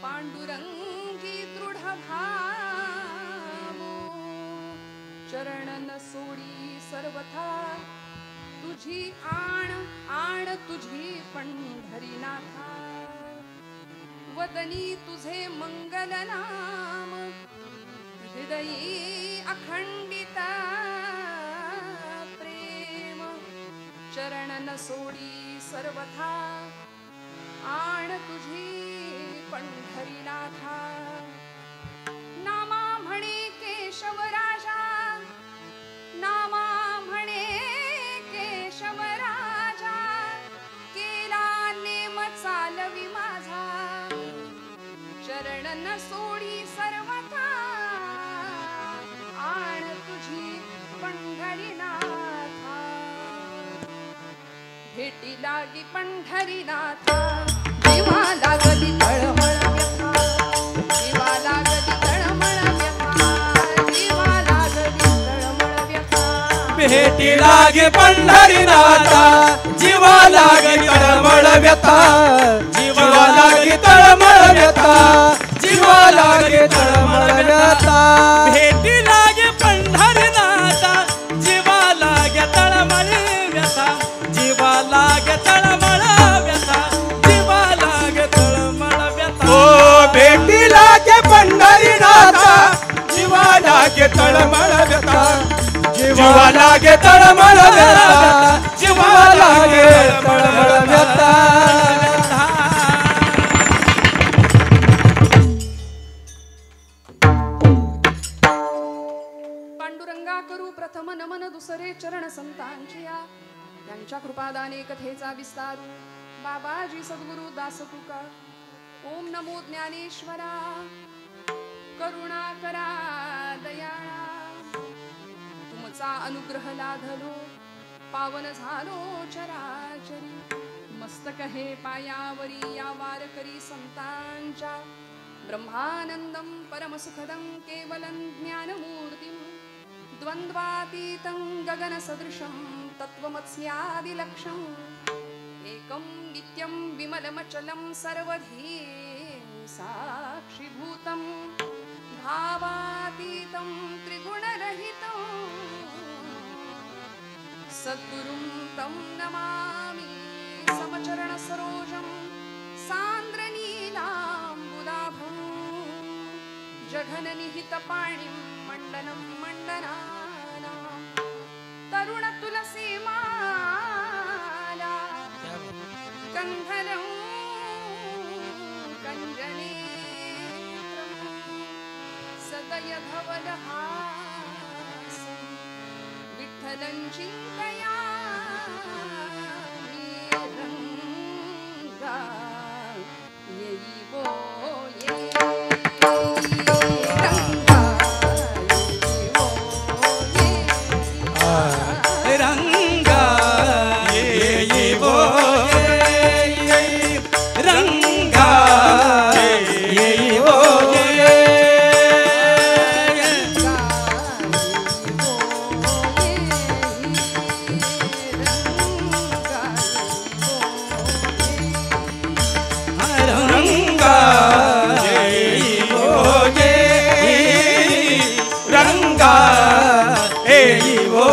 पांडुरंगी दृढ भावो चरण न सोडी सर्वथा तुझी आण आण तुझी पंढरीनाथा वदनी तुझे मंगल नाम हृदयी अखंडिता प्रेम चरण न सोडी सर्वथा आण तुझी पंढरीनाथा नामा म्हणे केशव राजा नामा म्हणे केशव राजा केला नेम चालवी माझा चरण न सोडी सर्वथा आण तुझी पंढरीनाथा भेटी लागी पंढरीनाथा जीवा लागली तळमळ व्यथा जीवा लागली तळमळ व्यथा जीवा लागली तळमळ व्यथा भेटी लागे पंढरीनाथा जीवा लागे तळमळ व्यथा जीवा लागे तळमळ व्यथा जीवा लागे तळमळ व्यथा भेटी लागे पंढरीनाथा जीवा लागे तळमळ व्यथा जीवा लागे तळमळ व्यथा जीवा लागे तळमळ व्यथा ओ भेटी लागे पंढरीनाथा जीवा लागे तळमळ व्यथा जीवा लागे तळमळ व्यथा जीवा लागे तळमळ व्यथा पांडुरंगा करू प्रथम नमन दुसरे चरण संतांचिया यांच्या कृपादाने कथेचा विस्तारू बाबाजी सद्गुरु दास तुका ओम नमो ज्ञानेश्वरा करुणा करा दयाळा तुमचा अनुग्रह लाधलो पावन झालो चराचरी मस्तक हे पायावरी या वारकरी संतांच्या ब्रह्मानंदं परमसुखदं केवलं ज्ञानमूर्तिं द्वन्द्वातीतं गगनसदृशं तत्त्वमस्यादिलक्ष्यम् एकं नित्यं विमलमचलं सर्वधी साक्षिभूतं भावातीतं त्रिगुणरहितं सद्गुरुं तं नमामि समचरणसरोजं सान्द्रनीलाम्बुदाभं जघननिहितपाणिं मण्डनं मण्डनानां तरुणतुलसीमाला कन्धरं कञ्जनेत्रं सदयधवलहासं विठ्ठलं चिन्तयामि रङ्गा येयिवो ये रङ्गा रंगा येयिवो रंगा येयिवो रंगा येयिवो रंगा येयिवो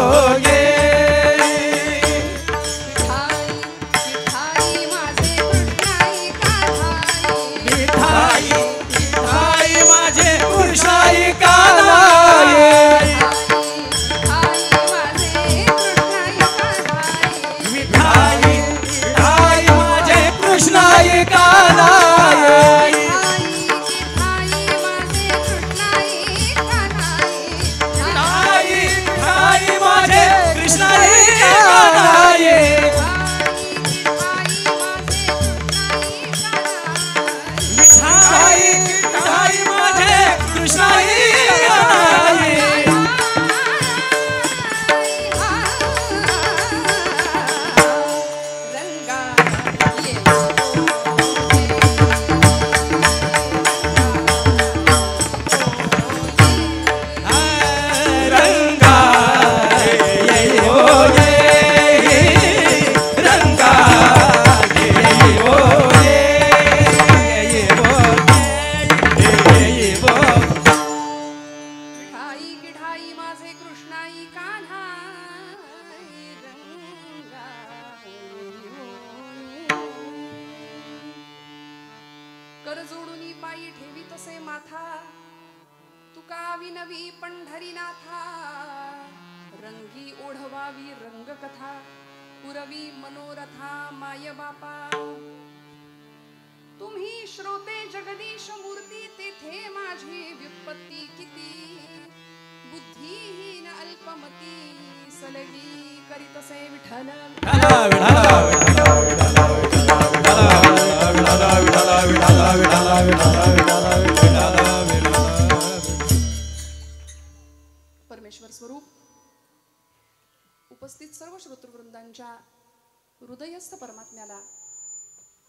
कर जोडूनी पायी ठेवी तसे माथा तुका विनवी पंढरीनाथा रंगी ओढवावी रंगकथा पुरवी मनोरथा माय बापा तुम्ही श्रोते जगदीश मूर्ती तेथे माझी व्युत्पत्ती किती बुद्धिहीन अल्पमती सलगी करीतसे विठ्ठल परमेश्वर स्वरूप उपस्थित सर्व श्रोतृवृंदांच्या हृदयस्थ परमात्म्याला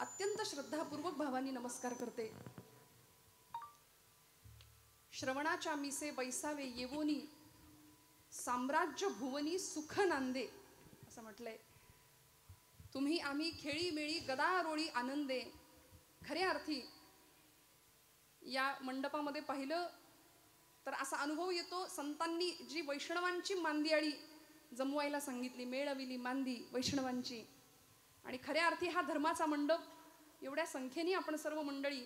अत्यंत श्रद्धापूर्वक भावानी नमस्कार करते. श्रवणाच्या मिसे बैसावे येवोनी साम्राज्य भुवनी सुख नांदे असं म्हटलंय. तुम्ही आम्ही खेळी मेळी गदारोळी आनंदे. खऱ्या अर्थी या मंडपामध्ये पाहिलं तर असा अनुभव येतो संतांनी जी वैष्णवांची मांदियाळी जमवायला सांगितली, मेळविली मांदी वैष्णवांची. आणि खऱ्या अर्थी हा धर्माचा मंडप एवढ्या संख्येने आपण सर्व मंडळी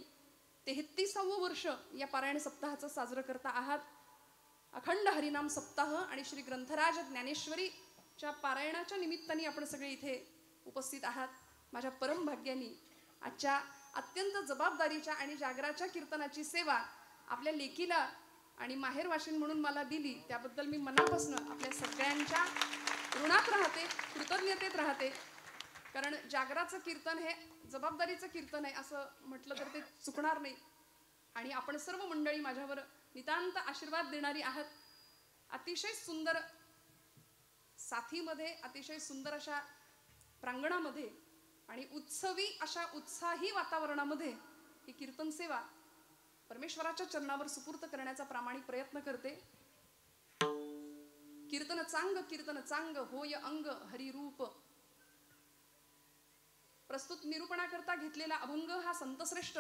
33वे वर्ष या पारायण सप्ताहाचं साजरं करता आहात. अखंड हरिनाम सप्ताह आणि श्री ग्रंथराज ज्ञानेश्वरीच्या पारायणाच्या निमित्ताने आपण सगळे इथे उपस्थित आहात. माझ्या परम भाग्यानी आजच्या अत्यंत जबाबदारीच्या आणि जागराच्या कीर्तनाची सेवा आपल्या लेकीला आणि माहेरवाशीण म्हणून मला दिली त्याबद्दल मी मनापासून आपल्या सगळ्यांच्या ऋणात राहते, कृतज्ञतेत राहते. कारण जागराचं कीर्तन हे जबाबदारीचं कीर्तन आहे असं म्हटलं तर ते चुकणार नाही. आणि आपण सर्व मंडळी माझ्यावर नितांत आशीर्वाद देणारी आहात. अतिशय सुंदर साथीमध्ये, अतिशय सुंदर अशा प्रांगणामध्ये आणि उत्सवी अशा उत्साही वातावरणामध्ये ही कीर्तन सेवा परमेश्वराच्या चरणावर सुपूर्त करण्याचा प्रामाणिक प्रयत्न करते. कीर्तन चांग होय अंग हरिरूप. प्रस्तुत निरूपणाकरता घेतलेला अभंग हा संतश्रेष्ठ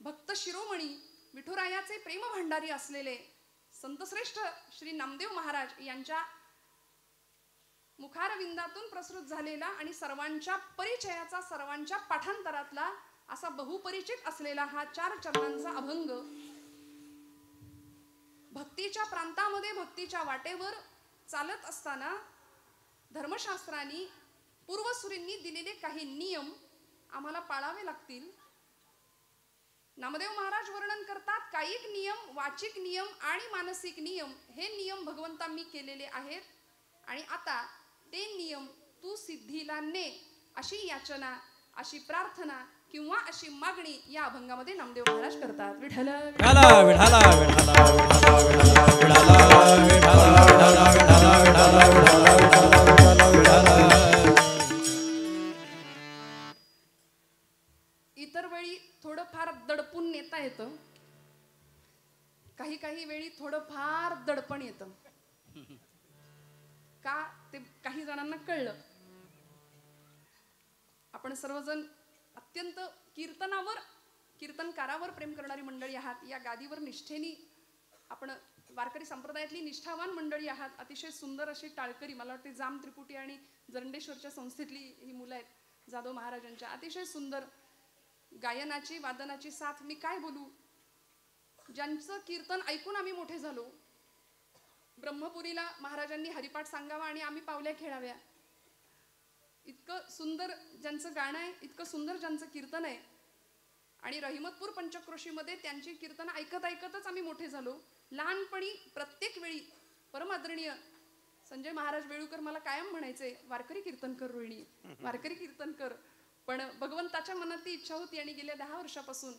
भक्त शिरोमणी विठुरायाचे प्रेम भंडारी असलेले संतश्रेष्ठ श्री नामदेव महाराज यांच्या मुखारविंदातून प्रसृत झालेला आणि सर्वांच्या परिचयाचा, सर्वांच्या पाठांतरातला असा बहुपरिचित असलेला हा 4 चरणांचा अभंग भक्तीच्या प्रांतामध्ये, भक्तीच्या वाटेवर चालत असताना धर्मशास्त्रांनी पूर्वसुरींनी दिलेले काही नियम आम्हाला पाळावे लागतील. नामदेव महाराज वर्णन करतात कायिक नियम, वाचिक नियम आणि मानसिक नियम. हे नियम भगवंतांनी केलेले आहेत आणि आता ते नियम तू सिद्धीला ने अशी याचना, अशी प्रार्थना किंवा अशी मागणी या अभंगामध्ये नामदेव महाराज करतात. विठ्ठल विठ्ठला विठ्ठला विठ्ठला विठ्ठला विठ्ठला. इतर वेळी थोडंफार दडपून नेता येतं, काही वेळी थोडंफार दडपण येतं. का ते काही जणांना कळलं. आपण सर्वजण अत्यंत कीर्तनावर, कीर्तनकारावर प्रेम करणारी मंडळी आहात. या गादीवर निष्ठेनी आपण वारकरी संप्रदायातली निष्ठावान मंडळी आहात. अतिशय सुंदर अशी टाळकरी, मला वाटते जाम त्रिपुटी आणि जरंडेश्वरच्या संस्थेतली ही मुलं आहेत जाधव महाराजांच्या. अतिशय सुंदर गायनाची, वादनाची साथ. मी काय बोलू, ज्यांचं कीर्तन ऐकून आम्ही मोठे झालो. ब्रह्मपुरीला महाराजांनी हरिपाठ सांगावा आणि आम्ही पावल्या खेळाव्या. इतकं सुंदर ज्यांचं गाणं आहे, इतकं सुंदर ज्यांचं कीर्तन आहे. आणि रहिमतपूर पंचक्रोशीमध्ये त्यांची कीर्तन ऐकत ऐकतच आम्ही मोठे झालो. लहानपणी प्रत्येक वेळी परम आदरणीय संजय महाराज वेळूकर मला कायम म्हणायचे, वारकरी कीर्तन कर रोहिणी, वारकरी कीर्तन कर. पण भगवंताच्या मनात ती इच्छा होती आणि गेल्या 10 वर्षापासून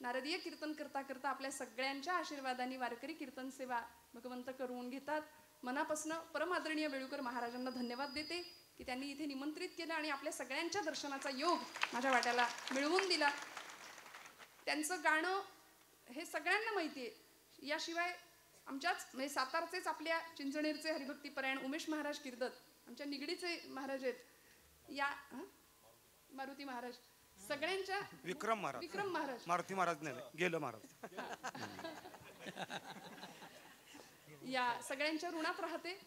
नारदीय कीर्तन करता करता आपल्या सगळ्यांच्या आशीर्वादाने वारकरी कीर्तन सेवा भगवंत करून घेतात. मनापासून परम आदरणीय वेळूकर महाराजांना धन्यवाद देते की त्यांनी इथे निमंत्रित केलं आणि आपल्या सगळ्यांच्या दर्शनाचा योग माझ्या वाट्याला मिळवून दिला. त्यांचं गाणं हे सगळ्यांना माहिती आहे. याशिवाय आमच्याच म्हणजे सातारचेच आपल्या चिंचणेरचे हरिभक्ती परायण उमेश महाराज कीर्तन, आमच्या निगडीचे महाराज आहेत. या मारुती महाराज, सगळ्यांच्या विक्रम महाराज मारुती महाराज नाही गेलं महाराज. या सगळ्यांच्या ऋणात राहते.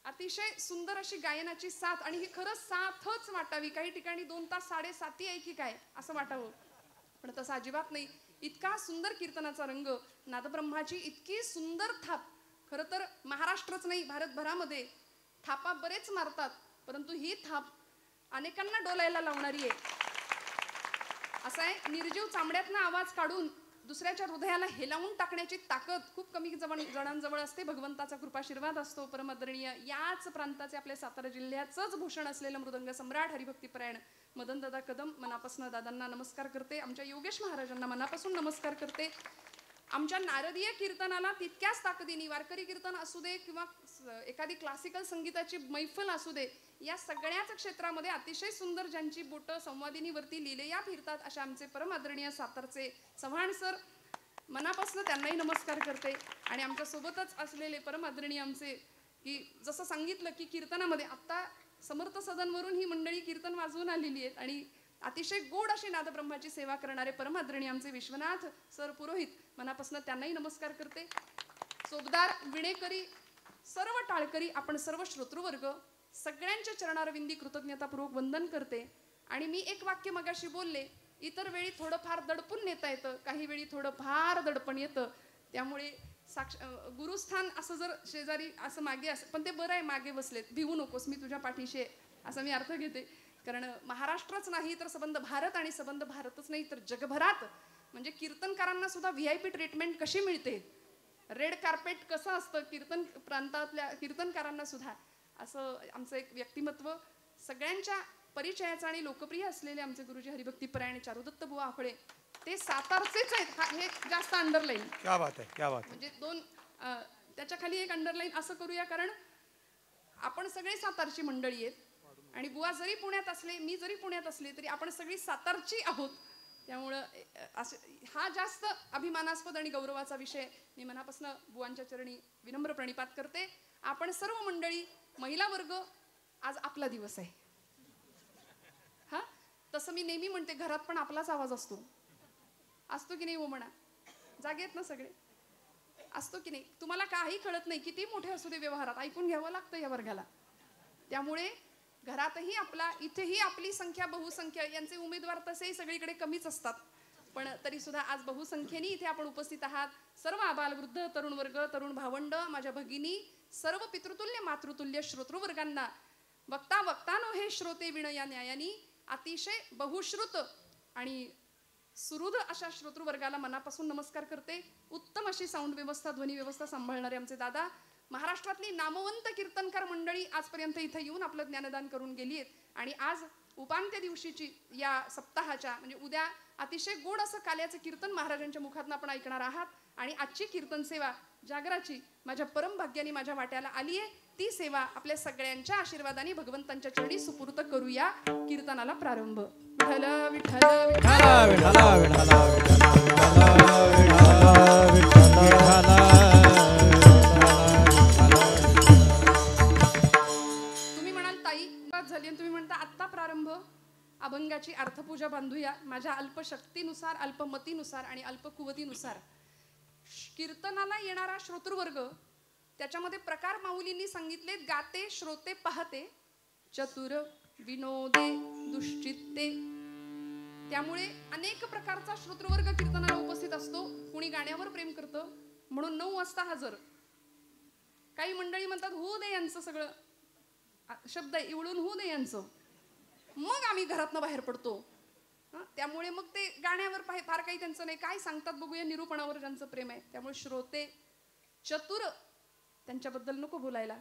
अतिशय सुंदर अशी गायनाची साथ आणि ही खरंच साथच वाटावी. काही ठिकाणी 2 तास 7:30 आहे की काय असं वाटावं. पण तसं अजिबात नाही. इतका सुंदर कीर्तनाचा रंग, नादब्रह्माची इतकी सुंदर थाप. खरं तर महाराष्ट्रच नाही, भारतभरामध्ये थापा बरेच मारतात, परंतु ही थाप अनेकांना डोलायला लावणारी आहे. असं आहे, निर्जीव चामड्यातनं आवाज काढून दुसऱ्याच्या हृदयाला हेलावून टाकण्याची ताकद खूप कमी जणांजवळ असते. भगवंताचा कृपाशीर्वाद असतो. परमादरणीय याच प्रांताचे, आपल्या सातारा जिल्ह्याचंच भूषण असलेलं मृदंग सम्राट हरिभक्तीपरायण मदन दादा कदम, मनापासून दादांना नमस्कार करते. आमच्या योगेश महाराजांना मनापासून नमस्कार करते. आमच्या नारदीय कीर्तनाला तितक्याच ताकदीने, वारकरी कीर्तन असू दे किंवा एखादी क्लासिकल संगीताची मैफल असू दे, या सगळ्याच क्षेत्रामध्ये अतिशय सुंदर ज्यांची बोटं संवादिनीवरती लिहिलेया फिरतात अशा आमचे परम आदरणीय सातारचे चव्हाण सर, मनापासून त्यांनाही नमस्कार करते. आणि आमच्या सोबतच असलेले परम आदरणीय आमचे, की जसं सांगितलं की कीर्तनामध्ये आत्ता समर्थ सदनवरून ही मंडळी कीर्तन वाजवून आलेली आहेत आणि अतिशय गोड अशी नादब्रह्माची सेवा करणारे परम आदरणीय आमचे विश्वनाथ सर पुरोहित, मनापासून त्यांनाही नमस्कार करते. सोबदार, विणेकरी, सर्व टाळकरी, आपण सर्व श्रोतृवर्ग सगळ्यांच्या चरणारविंदी कृतज्ञतापूर्वक वंदन करते. आणि मी एक वाक्य मगाशी बोलले, इतर वेळी थोडं फार दडपून नेता येतं, काही वेळी थोडं फार दडपण येतं. त्यामुळे गुरुस्थान असं जर शेजारी असं मागे असं, पण ते बरं आहे मागे बसलेत, भिवू नकोस, मी तुझ्या पाठीशी आहे, असा मी अर्थ घेते. कारण महाराष्ट्रच नाही तर संबंध भारत, आणि संबंध भारतच नाही तर जगभरात, म्हणजे कीर्तनकारांना सुद्धा VIP ट्रीटमेंट कशी मिळते, रेड कार्पेट कसं असतं कीर्तन प्रांतातल्या कीर्तनकारांना सुद्धा, असं आमचं एक व्यक्तिमत्व. सगळ्यांच्या परिचयाचं आणि लोकप्रिय असलेले आमचे गुरुजी हरिभक्तीपरायण चारुदत्त बुवा आफळे, ते सातारचेच आहेत. हे जास्त अंडरलाईन, क्या बात आहे, क्या बात आहे. म्हणजे दोन त्याच्या खाली एक अंडरलाईन असं करूया, कारण आपण सगळे सातारची मंडळी आहेत. आणि बुवा जरी पुण्यात असले, मी जरी पुण्यात असले, तरी आपण सगळी सातारची आहोत. त्यामुळं हा जास्त अभिमानास्पद आणि गौरवाचा विषय. मी मनापासून बुवांच्या चरणी विनम्र प्रणिपात करते. आपण सर्व मंडळी, महिला वर्ग, आज आपला दिवस आहे. हा, तसं मी नेहमी म्हणते, घरात पण आपलाच आवाज असतो की नाही हो म्हणा, जागेत ना सगळे, असतो की नाही. तुम्हाला काही कळत नाही, किती मोठे असू दे, व्यवहारात ऐकून घ्यावं लागतं या वर्गाला. त्यामुळे घरातही आपला, इथेही आपली संख्या बहुसंख्या, यांचे उमेदवार तसेही सगळीकडे कमीच असतात, पण तरी सुद्धा आज बहुसंख्येने इथे आपण उपस्थित आहात. सर्व आबाल वृद्ध, तरुण वर्ग, तरुण भावंड, माझ्या भगिनी, सर्व पितृतुल्य मातृतुल्य श्रोतृवर्गांना, वक्ता वक्तानो हे श्रोते विण या न्यायानी, अतिशय बहुश्रुत आणि सुहृद अशा श्रोतृवर्गाला मनापासून नमस्कार करते. उत्तम अशी साऊंड व्यवस्था, ध्वनी व्यवस्था सांभाळणारे आमचे दादा, महाराष्ट्रातली नामवंत कीर्तनकार मंडळी आजपर्यंत इथे येऊन आपलं ज्ञानदान करून गेली आहेत. आणि आज उपांत्य दिवशीची या सप्ताहाच्या, म्हणजे उद्या अतिशय गोड असं काल्याचं कीर्तन महाराजांच्या मुखातून आपण ऐकणार आहात. आणि आजची कीर्तन सेवा जागराची माझ्या परम भाग्याने माझ्या वाट्याला आली आहे. ती सेवा आपल्या सगळ्यांच्या आशीर्वादाने भगवंतांच्या चरणी सुपूर्त करूया. कीर्तनाला प्रारंभ. विठ्ठल विठ्ठल विठ्ठल विठ्ठल विठ्ठल. तुम्ही म्हणता आत्ता प्रारंभ, अभंगाची अर्थपूजा बांधूया. माझ्या अल्पशक्तीनुसार, अल्पमतीनुसार आणि अल्पकुवतीनुसार कीर्तनाला येणारा श्रोतृवर्ग, त्याच्यामध्ये प्रकार माऊलींनी सांगितलेत: गाते, श्रोते, पाहते, चतुर, विनोदे, दुश्चित्ते. त्यामुळे अनेक प्रकारचा श्रोतृवर्ग कीर्तनाला उपस्थित असतो. कुणी गाण्यावर प्रेम करतं म्हणून 9 वाजता हजर. काही मंडळी म्हणतात होऊ दे यांचं सगळं, शब्द इवळून होऊ दे यांचं, मग आम्ही घरातनं बाहेर पडतो. त्यामुळे मग ते गाण्यावर फार काही त्यांचं नाही. काय सांगतात बघूया, निरूपणावर ज्यांचं प्रेम आहे. त्यामुळे श्रोते, चतुर, त्यांच्याबद्दल नको बोलायला.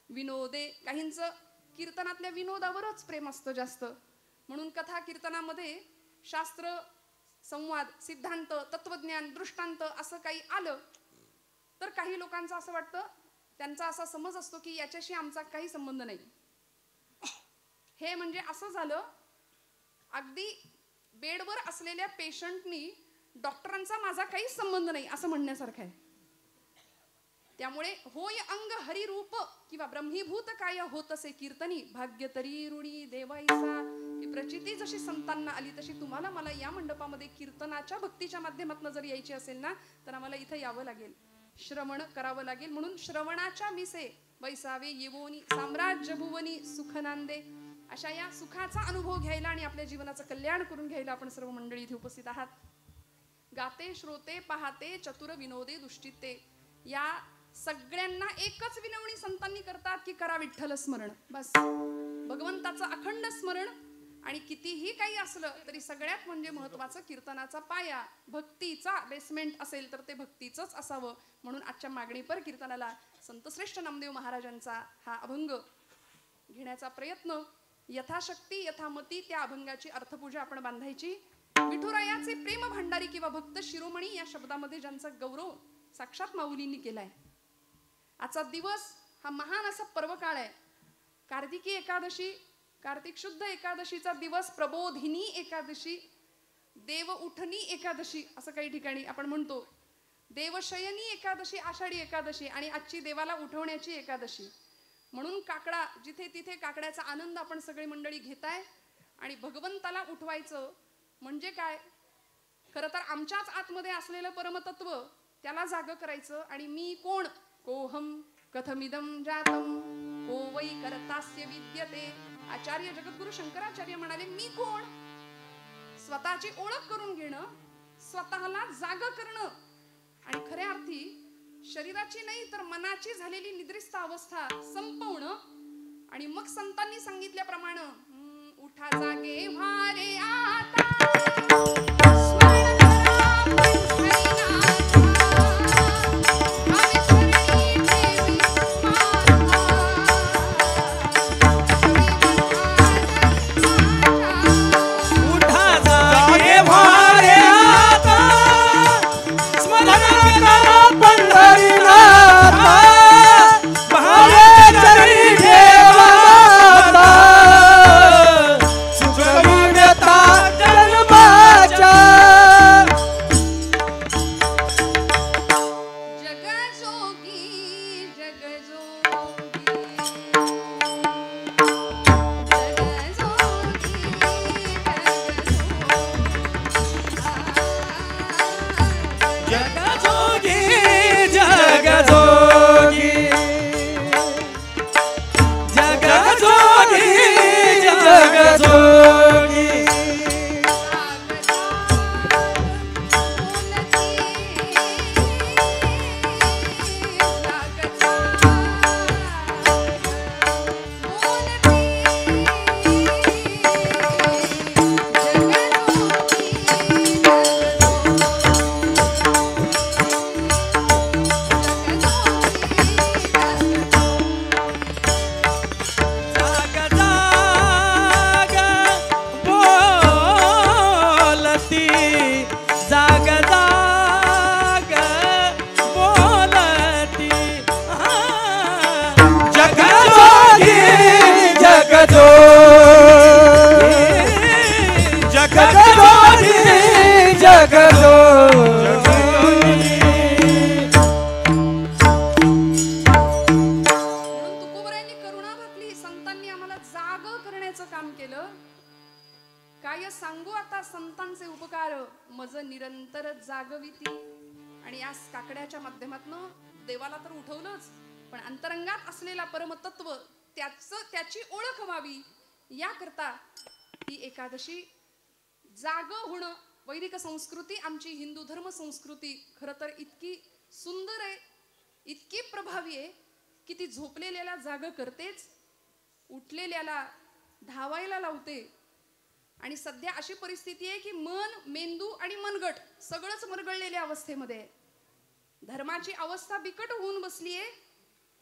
विनोदे, काहींचं कीर्तनातल्या विनोदावरच प्रेम असतं जास्त, म्हणून कथा कीर्तनामध्ये शास्त्र, संवाद, सिद्धांत, तत्वज्ञान, दृष्टांत असं काही आलं तर काही लोकांचं असं वाटतं, त्यांचा असा समज असतो की याच्याशी आमचा काही संबंध नाही. हे म्हणजे असं झालं, अगदी बेडवर असलेल्या पेशंटनी डॉक्टरांचा माझा काहीच संबंध नाही असं म्हणण्यासारखं आहे. त्यामुळे होय अंग हरिरूप किंवा ब्रह्मीभूत काय होत असे कीर्तनी, भाग्य तरी ऋणी देवाईसा. ही प्रचिती जशी संतांना आली तशी तुम्हाला मला या मंडपामध्ये कीर्तनाच्या भक्तीच्या माध्यमातून जर यायची असेल ना, तर आम्हाला इथं यावं लागेल, श्रवण करावं लागेल. म्हणून श्रवणाच्या मिसे बैसावे येवोनी, साम्राज्य भुवनी सुख नांदे. अशा या सुखाचा अनुभव घ्यायला आणि आपल्या जीवनाचं कल्याण करून घ्यायला आपण सर्व मंडळी इथे उपस्थित आहात. गाते श्रोते पाहते चतुर विनोदे दुष्टिते, या सगळ्यांना एकच विनवणी संतांनी करतात की करा विठ्ठल स्मरण. बस भगवंताचं अखंड स्मरण. आणि कितीही काही असलं तरी सगळ्यात म्हणजे महत्वाचं कीर्तनाचा पाया, भक्तीचा बेसमेंट असेल तर ते भक्तीचंच असावं. म्हणून आजच्या मागणीपर कीर्तनाला संतश्रेष्ठ नामदेव महाराजांचा हा अभंग घेण्याचा प्रयत्न. यथाशक्ती यथामती त्या अभंगाची अर्थपूजा आपण बांधायची. विठुरायाचे प्रेम भांडारी किंवा भक्त शिरोमणी या शब्दामध्ये ज्यांचा गौरव साक्षात माऊलींनी केलाय. आजचा दिवस हा महान असा पर्वकाळ आहे. कार्तिकी एकादशी, कार्तिक शुद्ध एकादशीचा दिवस, प्रबोधिनी एकादशी, देव उठणी एकादशी असं काही ठिकाणी आपण म्हणतो. देवशयनी एकादशी, आषाढी एकादशी आणि आजची देवाला उठवण्याची एकादशी. म्हणून काकडा जिथे तिथे काकड्याचा आनंद आपण सगळी मंडळी घेताय. आणि भगवंताला उठवायचं म्हणजे काय, खरं तर आमच्याच आतमध्ये असलेलं परमतत्व त्याला जाग करायचं. आणि मी कोण, कोहम कथमिदं जातम को वै करतास्य विद्यते. आचार्य जगद्गुरु शंकराचार्य म्हणाले मी कोण, स्वतःची ओळख करून घेणं, स्वतःला जाग करणं आणि खऱ्या अर्थी शरीराची नाही तर मनाची झालेली निद्रिस्त अवस्था संपवणं. आणि मग संतांनी सांगितल्याप्रमाणे उठा जागे व्हारे आता, आणि या काकड्याच्या माध्यमातून देवाला तर उठवलंच, पण अंतरंगात असलेला परमतत्व त्याची ओळख व्हावी याकरता ही एकादशी जाग होणं. वैदिक संस्कृती, आमची हिंदू धर्म संस्कृती खरं तर इतकी सुंदर आहे, इतकी प्रभावी आहे की ती झोपलेल्याला जाग करतेच, उठलेल्याला धावायला लावते. आणि सध्या अशी परिस्थिती आहे की मन, मेंदू आणि मनगट सगळंच मरगळलेल्या अवस्थेमध्ये आहे. धर्माची अवस्था बिकट होऊन बसली आहे.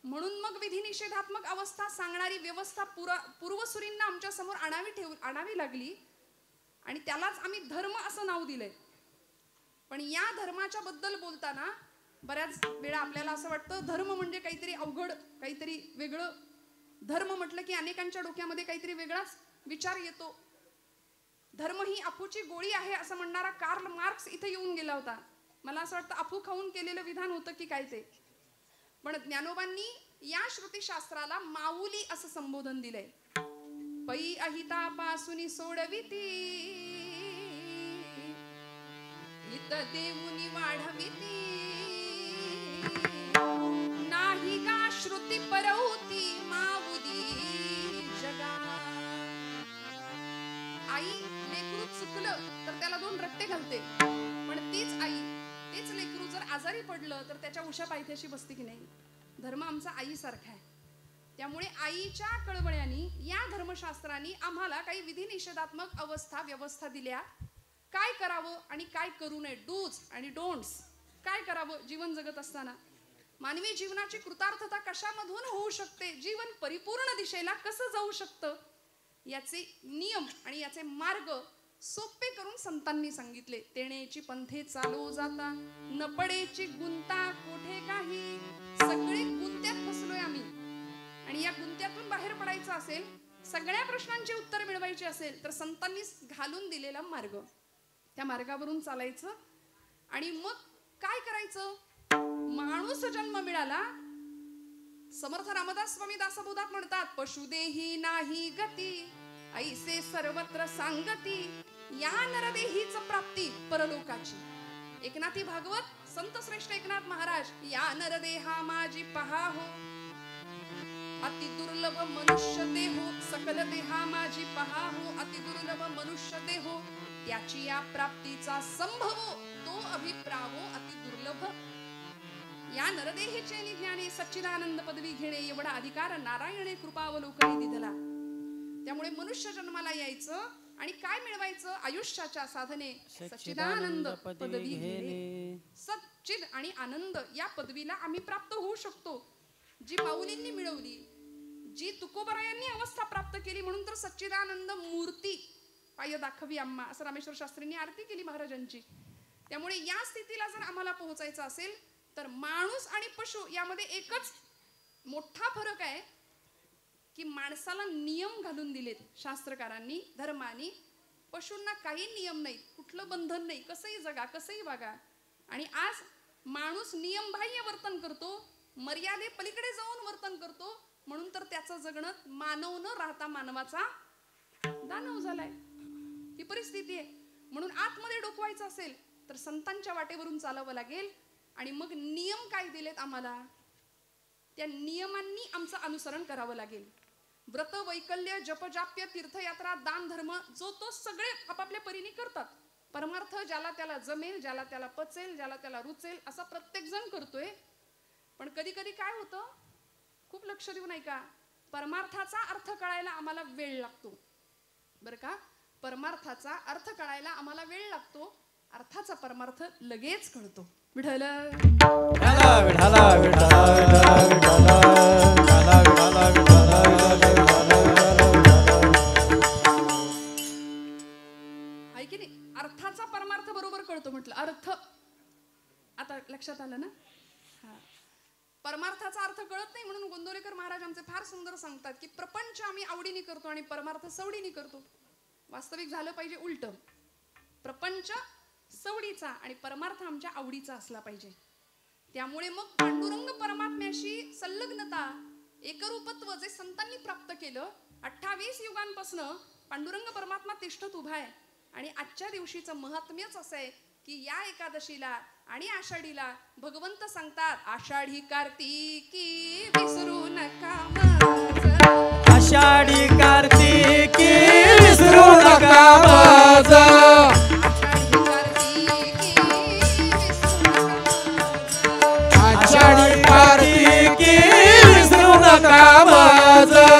म्हणून मग विधी निषेधात्मक अवस्था सांगणारी व्यवस्था पूर्वसुरींना आमच्या समोर आणावी लागली आणि त्यालाच आम्ही धर्म असं नाव दिलंय. पण या धर्माच्या बद्दल बोलताना बऱ्याच वेळा आपल्याला असं वाटतं धर्म म्हणजे काहीतरी अवघड, काहीतरी वेगळं. धर्म म्हटलं की अनेकांच्या डोक्यामध्ये काहीतरी वेगळाच विचार येतो. धर्म ही अफूची गोळी आहे असं म्हणणारा कार्ल मार्क्स इथे येऊन गेला होता. मला असं वाटतं अफू खाऊन केलेलं विधान होतं की काय ते. पण ज्ञानोबांनी या श्रुतीशास्त्राला माऊली असं संबोधन दिलंय. पै अहितापासून सोडविती, हित देऊनी वाढविती, नाही का श्रुती परवती माऊली जगा. आई लेकरू चुकलं तर त्याला 2 रट्टे घालते, पण तीच आई तेच लेकरू जर आजारी पडलं तर त्याच्या उशा पायथ्याशी बसते की नाही. धर्म आमचा आईसारखा आहे. त्यामुळे आईच्या कळवळ्यांनी या धर्मशास्त्रांनी आम्हाला काही विधी निषेधात्मक अवस्था व्यवस्था दिल्या. काय करावं आणि काय करू नये, डूज आणि डोंट्स. काय करावं जीवन जगत असताना, मानवी जीवनाची कृतार्थता कशामधून होऊ शकते, जीवन परिपूर्ण दिशेला कसं जाऊ शकतं, याचे नियम आणि याचे मार्ग सोपे करून संतांनी सांगितले. तेणेची पंथे चालू जाता न पडेची गुंता कोठे काही. सगळे गुंत्यात फसलोय आम्ही आणि या गुंत्यातून बाहेर पडायचं असेल, सगळ्या प्रश्नांची उत्तर मिळवायची असेल तर संतांनी घालून दिलेला मार्ग, त्या मार्गावरून चालायचं. आणि मग काय करायचं, माणूस जन्म मिळाला. समर्थ रामदास स्वामी दासबोधात म्हणतात, पशुदेही नाही गती ऐसे सर्वत्र सांगती. या नरदेहीच प्राप्ती परलोकाची. एकनाथी भागवत संत श्रेष्ठ एकनाथ महाराज, या नरदेहा माझी पहा हो, अति दुर्लभ मनुष्य देहो. सकल देहा माझी पहा हो, अति दुर्लभ मनुष्य देहो. त्याची या प्राप्तीचा संभव तो अभिप्रावो अति दुर्लभ. या नरदेहेचे निज्ञाने सच्चिदानंद पदवी घेणे एवढा अधिकार नारायणे कृपावलोकनी दिला. त्यामुळे मनुष्य जन्माला यायचं आणि काय मिळवायचं, आयुष्याच्या साधने सच्चिदानंद पदवी घेणे. सच्चिद आणि आनंद या पदवीला आम्ही प्राप्त होऊ शकतो. जी माऊलींनी मिळवली, जी तुकोबरायांनी अवस्था प्राप्त केली, म्हणून तर सच्चिदानंद मूर्ती पाय दाखवी आम्हा, असं रामेश्वर शास्त्रींनी आरती केली महाराजांची. त्यामुळे या स्थितीला जर आम्हाला पोहोचायचं असेल तर माणूस आणि पशु यामध्ये एकच मोठा फरक आहे की माणसाला नियम घालून दिलेत शास्त्रकारांनी, धर्मानी. पशूंना काही नियम नाहीत, कुठलं बंधन नाही, कसंही जगा कसंही वागा. आणि आज माणूस नियमबाह्य वर्तन करतो, मर्यादे पलीकडे जाऊन वर्तन करतो, म्हणून तर त्याचं जगणं मानव न राहता मानवाचा दानव झालाय. ही परिस्थिती आहे. म्हणून आतमध्ये डोकवायचं असेल तर संतांच्या वाटेवरून चालावं लागेल. आणि मग नियम काय दिलेत आम्हाला, त्या नियमांनी आमचं अनुसरण करावं लागेल. व्रत वैकल्य जपजाप्य तीर्थयात्रा दान धर्म जो तो सगळे आपापल्या परीने करतात. परमार्थ ज्याला त्याला जमेल, ज्याला त्याला पचेल, ज्याला त्याला रुचेल असा प्रत्येक जण करतोय. पण कधी कधी काय होतं, खूप लक्ष देऊ नाही का, परमार्थाचा अर्थ कळायला आम्हाला वेळ लागतो बरं का. परमार्थाचा अर्थ कळायला आम्हाला वेळ लागतो, अर्थाचा परमार्थ लगेच कळतो. विठ्ठल आहे की नाही, अर्थाचा परमार्थ बरोबर कळतो म्हटलं. अर्थ आता लक्षात आलं ना. परमार्थाचा अर्थ कळत नाही म्हणून गोंदवलेकर महाराज आमचे फार सुंदर सांगतात की प्रपंच आम्ही आवडीने करतो आणि परमार्थ सवडीने करतो. वास्तविक झालं पाहिजे उलट, प्रपंच सवडीचा आणि परमार्थ आमच्या आवडीचा असला पाहिजे. त्यामुळे मग पांडुरंग परमात्म्याशी संलग्नता, एकरूपत्व जे संतांनी प्राप्त केलं, 28 युगांपासून पांडुरंग परमात्मा तिष्ठत उभा आहे. आणि आजच्या दिवशीचं महात्म्यच असं आहे की या एकादशीला आणि आषाढीला भगवंत सांगतात, आषाढी कार्तिकी विसरू नका माझं, आषाढी कार्तिकी विसरू नका माझं, आषाढी कार्तिकी विसरू नका माझं.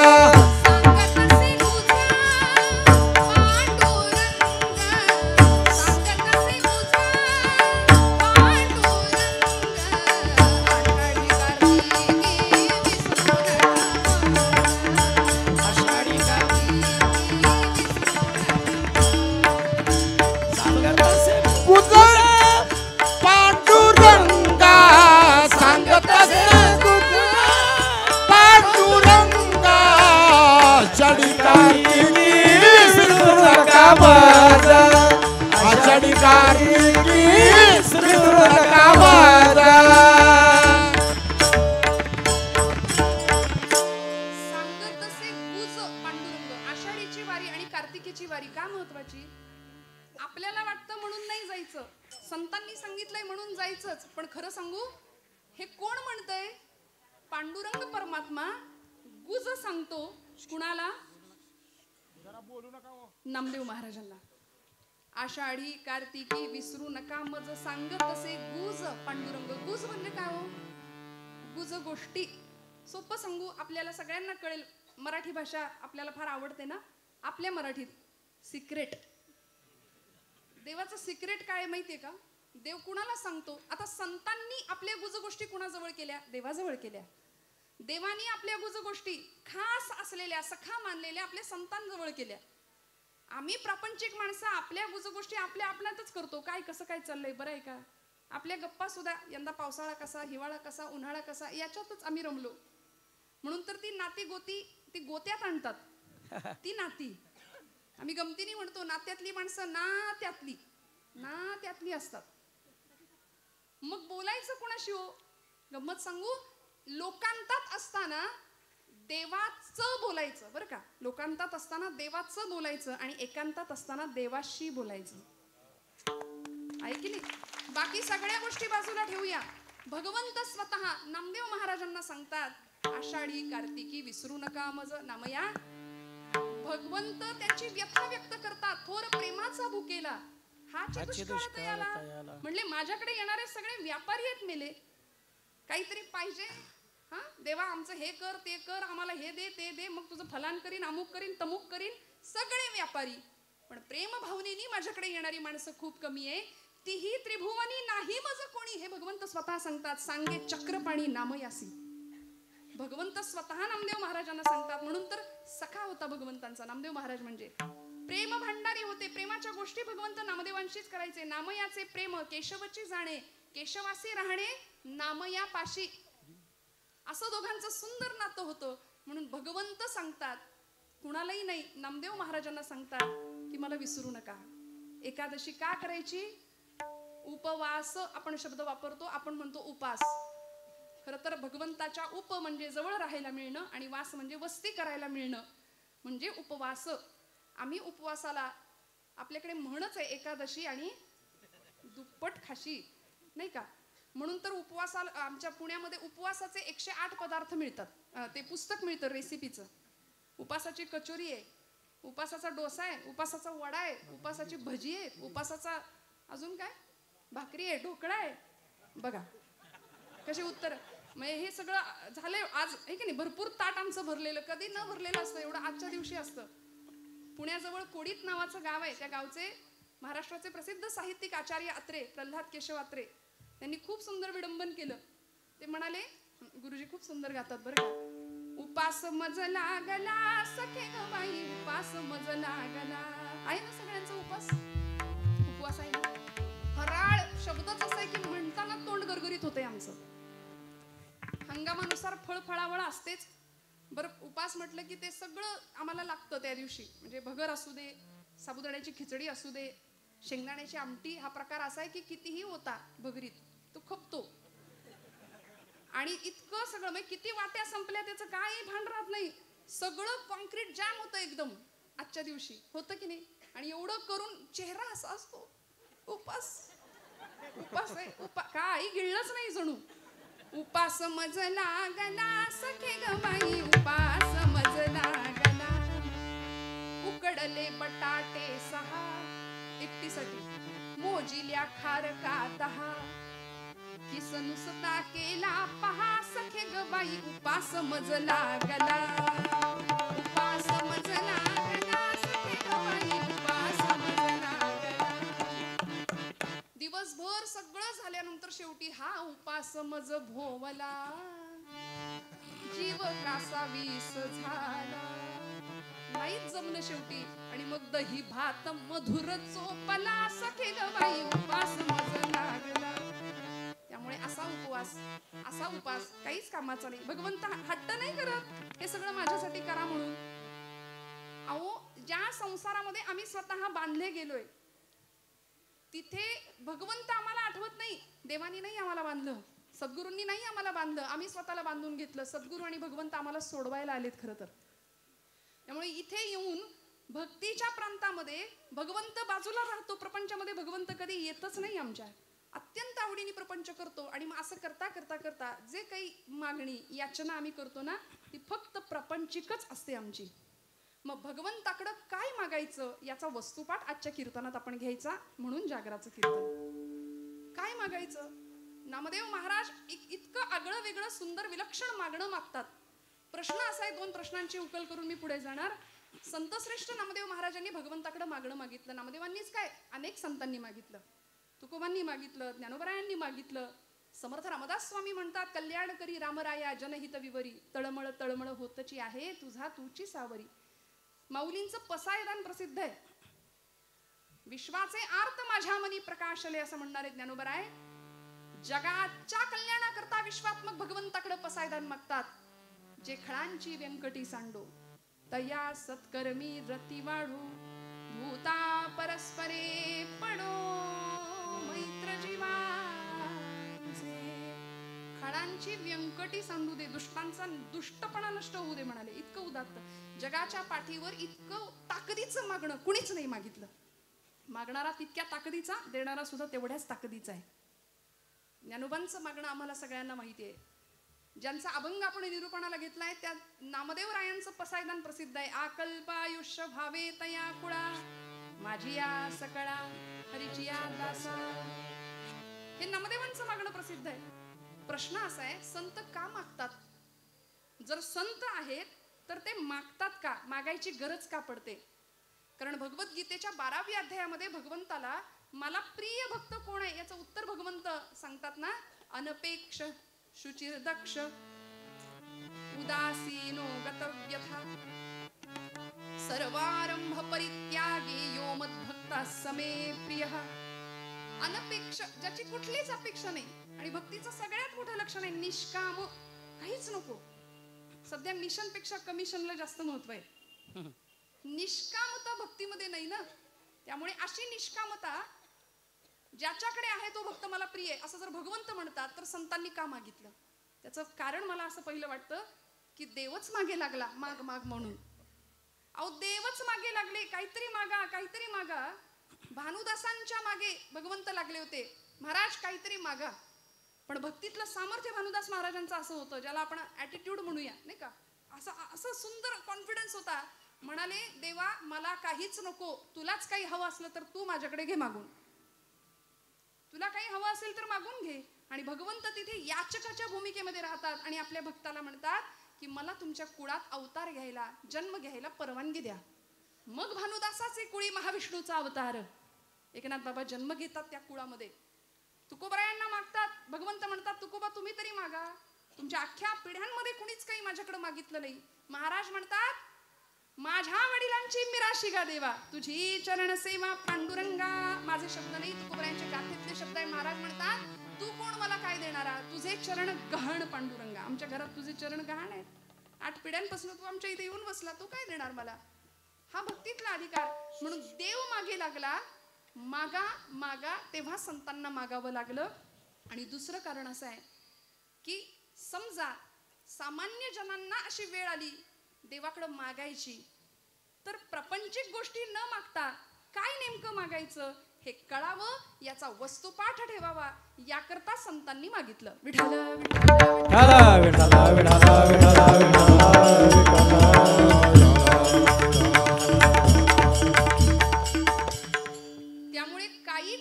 आपल्याला वाटतं म्हणून नाही जायचं, संतांनी सांगितलंय म्हणून जायचंच. पण खरं सांगू, हे कोण म्हणतंय? पांडुरंग परमात्मा गुज सांगतो. कुणाला? नामदेव महाराजांना. आषाढी कार्तिकी विसरू नका मज सांगत तसे गुज पांडुरंग. गुज म्हणजे काय हो? गुज गोष्टी. सोपं सांगू, आपल्याला सगळ्यांना कळेल. मराठी भाषा आपल्याला फार आवडते ना. आपल्या मराठीत सिक्रेट. देवाचं सिक्रेट काय माहितीये का? देव कुणाला सांगतो? आता संतांनी आपल्या गुज गोष्टी कुणाजवळ केल्या? देवाजवळ केल्या. देवानी आपल्या गुज गोष्टी खास असलेल्या, सखा मानलेल्या आपल्या संतांजवळ केल्या. आम्ही प्रापंचिक माणसं आपल्या गुज गोष्टी आपल्या आपल्यातच करतो. काय कसं काय चाललंय, बरं आहे का? आपल्या गप्पा सुद्धा यंदा पावसाळा कसा, हिवाळा कसा, उन्हाळा कसा, याच्यातच आम्ही रमलो. म्हणून तर ती नाती गोती ती गोत्यात आणतात. ती नाती आम्ही गमतीने म्हणतो, नात्यातली माणसं नात्यातली असतात. मग बोलायचं कोणाशी हो? गंमत सांगू, लोकांतात असताना देवाचं बोलायचं, बरं का? लोकांतात असताना देवाचं बोलायचं आणि एकांतात असताना देवाशी बोलायचं. आहे की नाही? बाकी सगळ्या गोष्टी बाजूला ठेवूया. भगवंत स्वतः नामदेव महाराजांना सांगतात, आषाढी कार्तिकी विसरू नका मज नामया. भगवंत त्यांची व्यथा व्यक्त करतात. थोर प्रेमाचा भुकेला हाची दुष्काळ याला. म्हणले माझ्याकडे येणारे सगळे व्यापारी आहेत मेले. काहीतरी पाहिजे, हा देवा आमचं हे कर ते कर, आम्हाला हे दे ते दे, मग तुझं फलान करीन, अमुक करीन, तमुक करीन. सगळे व्यापारी. पण प्रेम भावनेनी माझ्याकडे येणारी माणसं खूप कमी आहे. तीही त्रिभुवनी नाही मज कोणी. हे भगवंत स्वतः सांगतात. सांगे चक्रपाणी नामयासी. भगवंत स्वतः नामदेव महाराजांना सांगतात. म्हणून तर सखा होता भगवंतांचा नामदेव महाराज. म्हणजे प्रेम भांडारी होते. प्रेमाच्या गोष्टी भगवंत नामदेवांशीच करायचे. नामयाचे प्रेम केशवची जाणे, केशवासी राहणे नामया पाशी. असं दोघांचं सुंदर नातं होतं. म्हणून भगवंत सांगतात, कुणालाही नाही, नामदेव महाराजांना सांगतात की मला विसरू नका. एकादशी का करायची? उपवास आपण शब्द वापरतो, आपण म्हणतो उपास. खरं तर भगवंताच्या उप म्हणजे जवळ राहायला मिळणं आणि वास म्हणजे वस्ती करायला मिळणं म्हणजे उपवास. आम्ही उपवासाला, आपल्याकडे म्हणच आहे एकादशी आणि दुप्पट खाशी, नाही का? म्हणून तर उपवासाला आमच्या पुण्यामध्ये उपवासाचे 108 पदार्थ मिळतात. ते पुस्तक मिळतं रेसिपीचं. उपासाची कचोरी आहे, उपासाचा डोसा आहे, उपासाचा वडा आहे, उपासाची भजी आहे, उपासाचा अजून काय भाकरी आहे, ढोकळा आहे. बघा कसे उत्तर. म्हणजे हे सगळं झालंय आज, आहे की नाही? भरपूर ताट आमचं भरलेलं, कधी न भरलेलं असतं एवढं आजच्या दिवशी असतं. पुण्याजवळ कोडीत नावाचं गाव आहे. त्या गावचे महाराष्ट्राचे प्रसिद्ध साहित्यिक आचार्य अत्रे, प्रल्हाद केशव अत्रे, त्यांनी खूप सुंदर विडंबन केलं. ते म्हणाले, गुरुजी खूप सुंदर गातात बरं का. उपास मज लागला सखे ग बाई, उपास मज लागला. आहे ना सगळ्यांचा उपास? उपवास आहे ना? फराळ शब्दच असा आहे की म्हणताना तोंड गरगरीत होते आमचं. हंगामानुसार फळफळावळ असतेच. बरं, उपास म्हटलं की ते सगळं आम्हाला लागतं त्या दिवशी. म्हणजे भगर असू दे, साबुदाण्याची खिचडी असू दे, शेंगदाण्याची आमटी. हा प्रकार असा आहे की कितीही होता भगरीत तो खपतो. आणि इतकं सगळं, म्हणजे किती वाट्या संपल्या त्याचं काही भान राहत नाही. सगळं कॉन्क्रीट जॅम होतं एकदम आजच्या दिवशी, होतं की नाही? आणि एवढं करून चेहरा असा असतो. उपास उपास आहे, काही गिळलंच नाही जणू. उपास मज लागला सखे ग बाई, उपास मज लागला. उकडले बटाटे 6 एकटीसाठी, मोजिल्या खारका 10. किस नुसता केला पहा सखे ग बाई, उपास मज लागला. उपास मज लागला सखे ग बाई, उपास मज लागला. दिवसभर सगळं झाल्यानंतर शेवटी हा उपास मज भोवला. जीव कासा विष झाला. नाहीच जमलं शेवटी. आणि मग दही भात मधुर चोपला सखे ग बाई, उपास मज लागला. त्यामुळे असा उपास काहीच कामाचा नाही. भगवंत हट्ट नाही करत हे सगळं माझ्यासाठी करा म्हणून. अहो, ज्या संसारामध्ये आम्ही स्वतः बांधले गेलोय तिथे भगवंत आम्हाला आठवत नाही. देवानी नाही आम्हाला बांधलं, सद्गुरूंनी नाही आम्हाला बांधलं, आम्ही स्वतःला बांधून घेतलं. सद्गुरू आणि भगवंत आम्हाला सोडवायला आलेत खरं तर. त्यामुळे इथे येऊन भक्तीच्या प्रांतामध्ये भगवंत बाजूला राहतो. प्रपंचामध्ये भगवंत कधी येतच नाही आमच्या. अत्यंत आवडीने प्रपंच करतो. आणि मग असं करता करता करता जे काही मागणी याचना आम्ही करतो ना, ती फक्त प्रापंचिकच असते आमची. मग भगवंताकडं काय मागायचं याचा वस्तुपाठ आजच्या कीर्तनात आपण घ्यायचा, म्हणून जागराचं कीर्तन. काय मागायचं? नामदेव महाराज इतकं आगळं वेगळं सुंदर विलक्षण मागणं मागतात. प्रश्न असा आहे, 2 प्रश्नांची उकल करून मी पुढे जाणार. संतश्रेष्ठ नामदेव महाराजांनी भगवंताकडे मागणं मागितलं. नामदेवांनीच काय, अनेक संतांनी मागितलं, तुकोबांनी मागितलं, ज्ञानोबरायांनी मागितलं. समर्थ रामदास स्वामी म्हणतात, कल्याण करी रामराया जनहित विवरी, तळमळ तळमळ होतची आहे तुझा तूची सावरी. माऊलींचं पसायदान प्रसिद्ध आहे. विश्वाचे आर्त माझ्या मनी प्रकाशले असं म्हणणारे ज्ञानोबराय जगाच्या कल्याणाकरता विश्वात्मक भगवंताकडे पसायदान मागतात. जे खळांची व्यंकटी सांडो तया सत्कर्मी रती वाढू, भूता परस्परे पडो मैत्र जीवांचे. खळांची व्यंकटी सांडू दे, दुष्टांचा दुष्टपणा नष्ट होऊ दे म्हणाले. इतकं उदात्त. जगाच्या पाठीवर इतकं ताकदीचं मागणं कुणीच नाही मागितलं. मागणारा तितक्या ताकदीचा, देणारा सुद्धा तेवढ्याच ताकदीचा आहे. ज्ञानोबांचं मागणं आम्हाला सगळ्यांना माहिती आहे. ज्यांचा अभंग आपण निरूपणाला घेतलाय त्या नामदेव रायांचं पसायदान प्रसिद्ध आहे. आकल्पायुष्य भावे तया कुळा, माझी या सकळा हरीची या दासा. हे नामदेवांचं मागणं प्रसिद्ध आहे. प्रश्न असा आहे, संत का मागतात? जर संत आहेत तर ते मागतात का? मागायची गरज का पडते? कारण भगवद्गीतेच्या 12व्या अध्यायामध्ये भगवंताला मला प्रिय भक्त कोण आहे याचं उत्तर भगवंत सांगतात ना. अनपेक्ष शुचिर्दक्ष उदासीनो गतव्यथा सर्वारंभ परित्यागी यो मद्भक्ता समे प्रियः. अनपेक्ष, ज्याची कुठलीच अपेक्षा नाही आणि भक्तीचं सगळ्यात मोठं लक्षण आहे निष्काम, काहीच नको. सध्या मिशन पेक्षा कमिशनला जास्त महत्व आहे. निष्कामता भक्तीमध्ये नाही ना. त्यामुळे अशी निष्कामता ज्याच्याकडे आहे तो भक्त मला प्रिय आहे असं जर भगवंत म्हणतात तर संतांनी का मागितलं? त्याचं कारण मला असं पहिलं वाटतं की देवच मागे लागला माग माग म्हणून. अहो देवच मागे लागले, काहीतरी मागा काहीतरी मागा. भानुदासांच्या मागे भगवंत लागले होते, महाराज काहीतरी मागा. पण भक्तीतलं सामर्थ्य भानुदास महाराजांचं असं होतं, ज्याला आपण ॲटिट्यूड म्हणूया नाही का, असं सुंदर कॉन्फिडन्स होता. म्हणाले देवा मला काहीच नको, तुलाच काही हवं असलं तर तू माझ्याकडे घे मागून, तुला काही हवं असेल तर मागून घे. आणि भगवंत तिथे याचकाच्या भूमिकेमध्ये राहतात आणि आपल्या भक्ताला म्हणतात की मला तुमच्या कुळात अवतार घ्यायला, जन्म घ्यायला परवानगी द्या. मग भानुदासाचे कुळी महाविष्णूचा अवतार एकनाथ बाबा जन्म घेतात त्या कुळामध्ये. तुकोबरायांना मागतात, भगवंत म्हणतात तुकोबा तुम्ही तरी मागा, तुमच्या अख्ख्या पिढ्यांमध्ये कुणीच काही माझ्याकडे मागितलं नाही. महाराज म्हणतात माझ्या वडिलांची मिराशी गा देवा, तुझी चरण सेवा पांडुरंगा. माझे शब्द नाही, तुकोबरायांच्या गाथेतले शब्द आहे. महाराज म्हणतात तू कोण मला काय देणारा, तुझे चरण गहन पांडुरंगा. आमच्या घरात तुझे चरण गहन आहेत, 8 पिढ्यांपासून तू आमच्या इथे येऊन बसला, तू काय देणार मला? हा भक्तीतला अधिकार. म्हणून देव मागे लागला, मागा मागा, तेव्हा संतांना मागावं लागलं. आणि दुसरं कारण असं आहे की समजा सामान्य जनांना अशी वेळ आली देवाकडे मागायची, तर प्रपंचिक गोष्टी न मागता काय नेमकं मागायचं हे कळावं, याचा वस्तुपाठ ठेवावा, याकरता संतांनी मागितलं. विठ्ठल विठ्ठल विठ्ठल त्यामुळे काही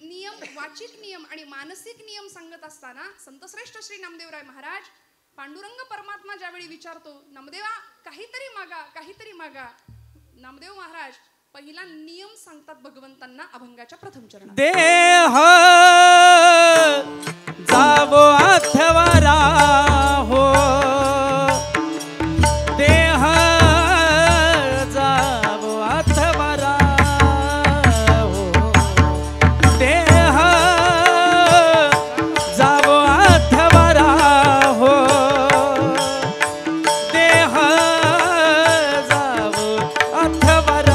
नियम, वाचिक नियम आणि मानसिक नियम सांगत असताना संतश्रेष्ठ श्री नामदेवराय महाराज पांडुरंग परमात्मा ज्यावेळी विचारतो नामदेवा काहीतरी मागा काहीतरी मागा, नामदेव महाराज पहिला नियम सांगतात भगवंतांना अभंगाच्या प्रथम चरणात. देह जावो अथवारा हो, देह जावो अथवारा हो, देह जावो अथवारा हो, देह जावो अथवारा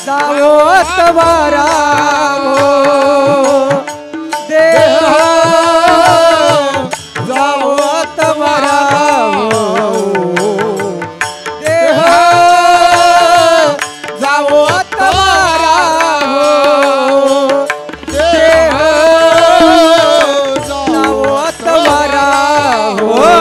जावो अथवारा हो, देह जावो अथवारा हो, देह जावो अथवारा हो, देह जावो अथवारा हो.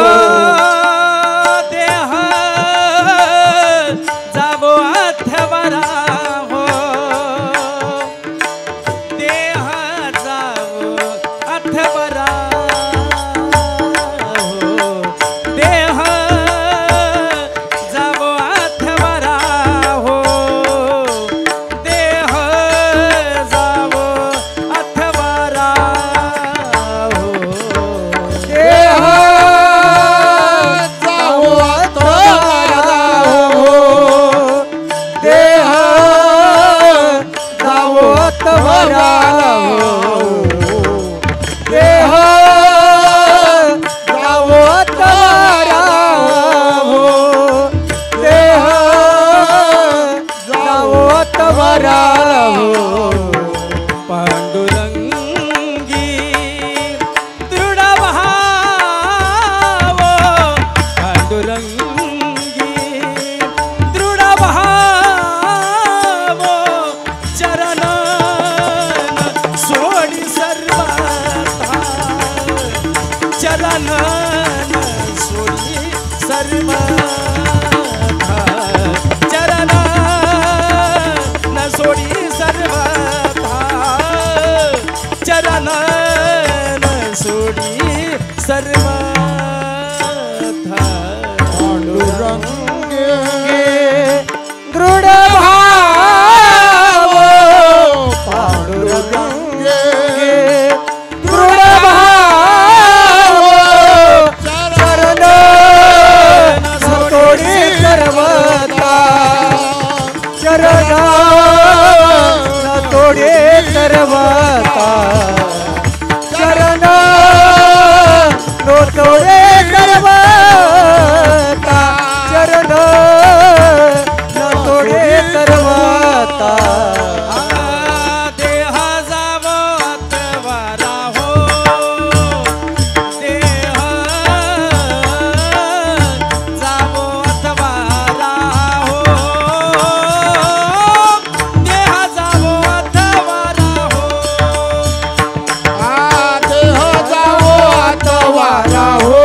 चरण न तोडे सर्वता चरण नो तोडे सर्वता चरण न तोडे सर्वता देह जावो अथवा राहो देह जावो अथवा राहो देह जावो अथवा राहो देह जावो अथवा राहो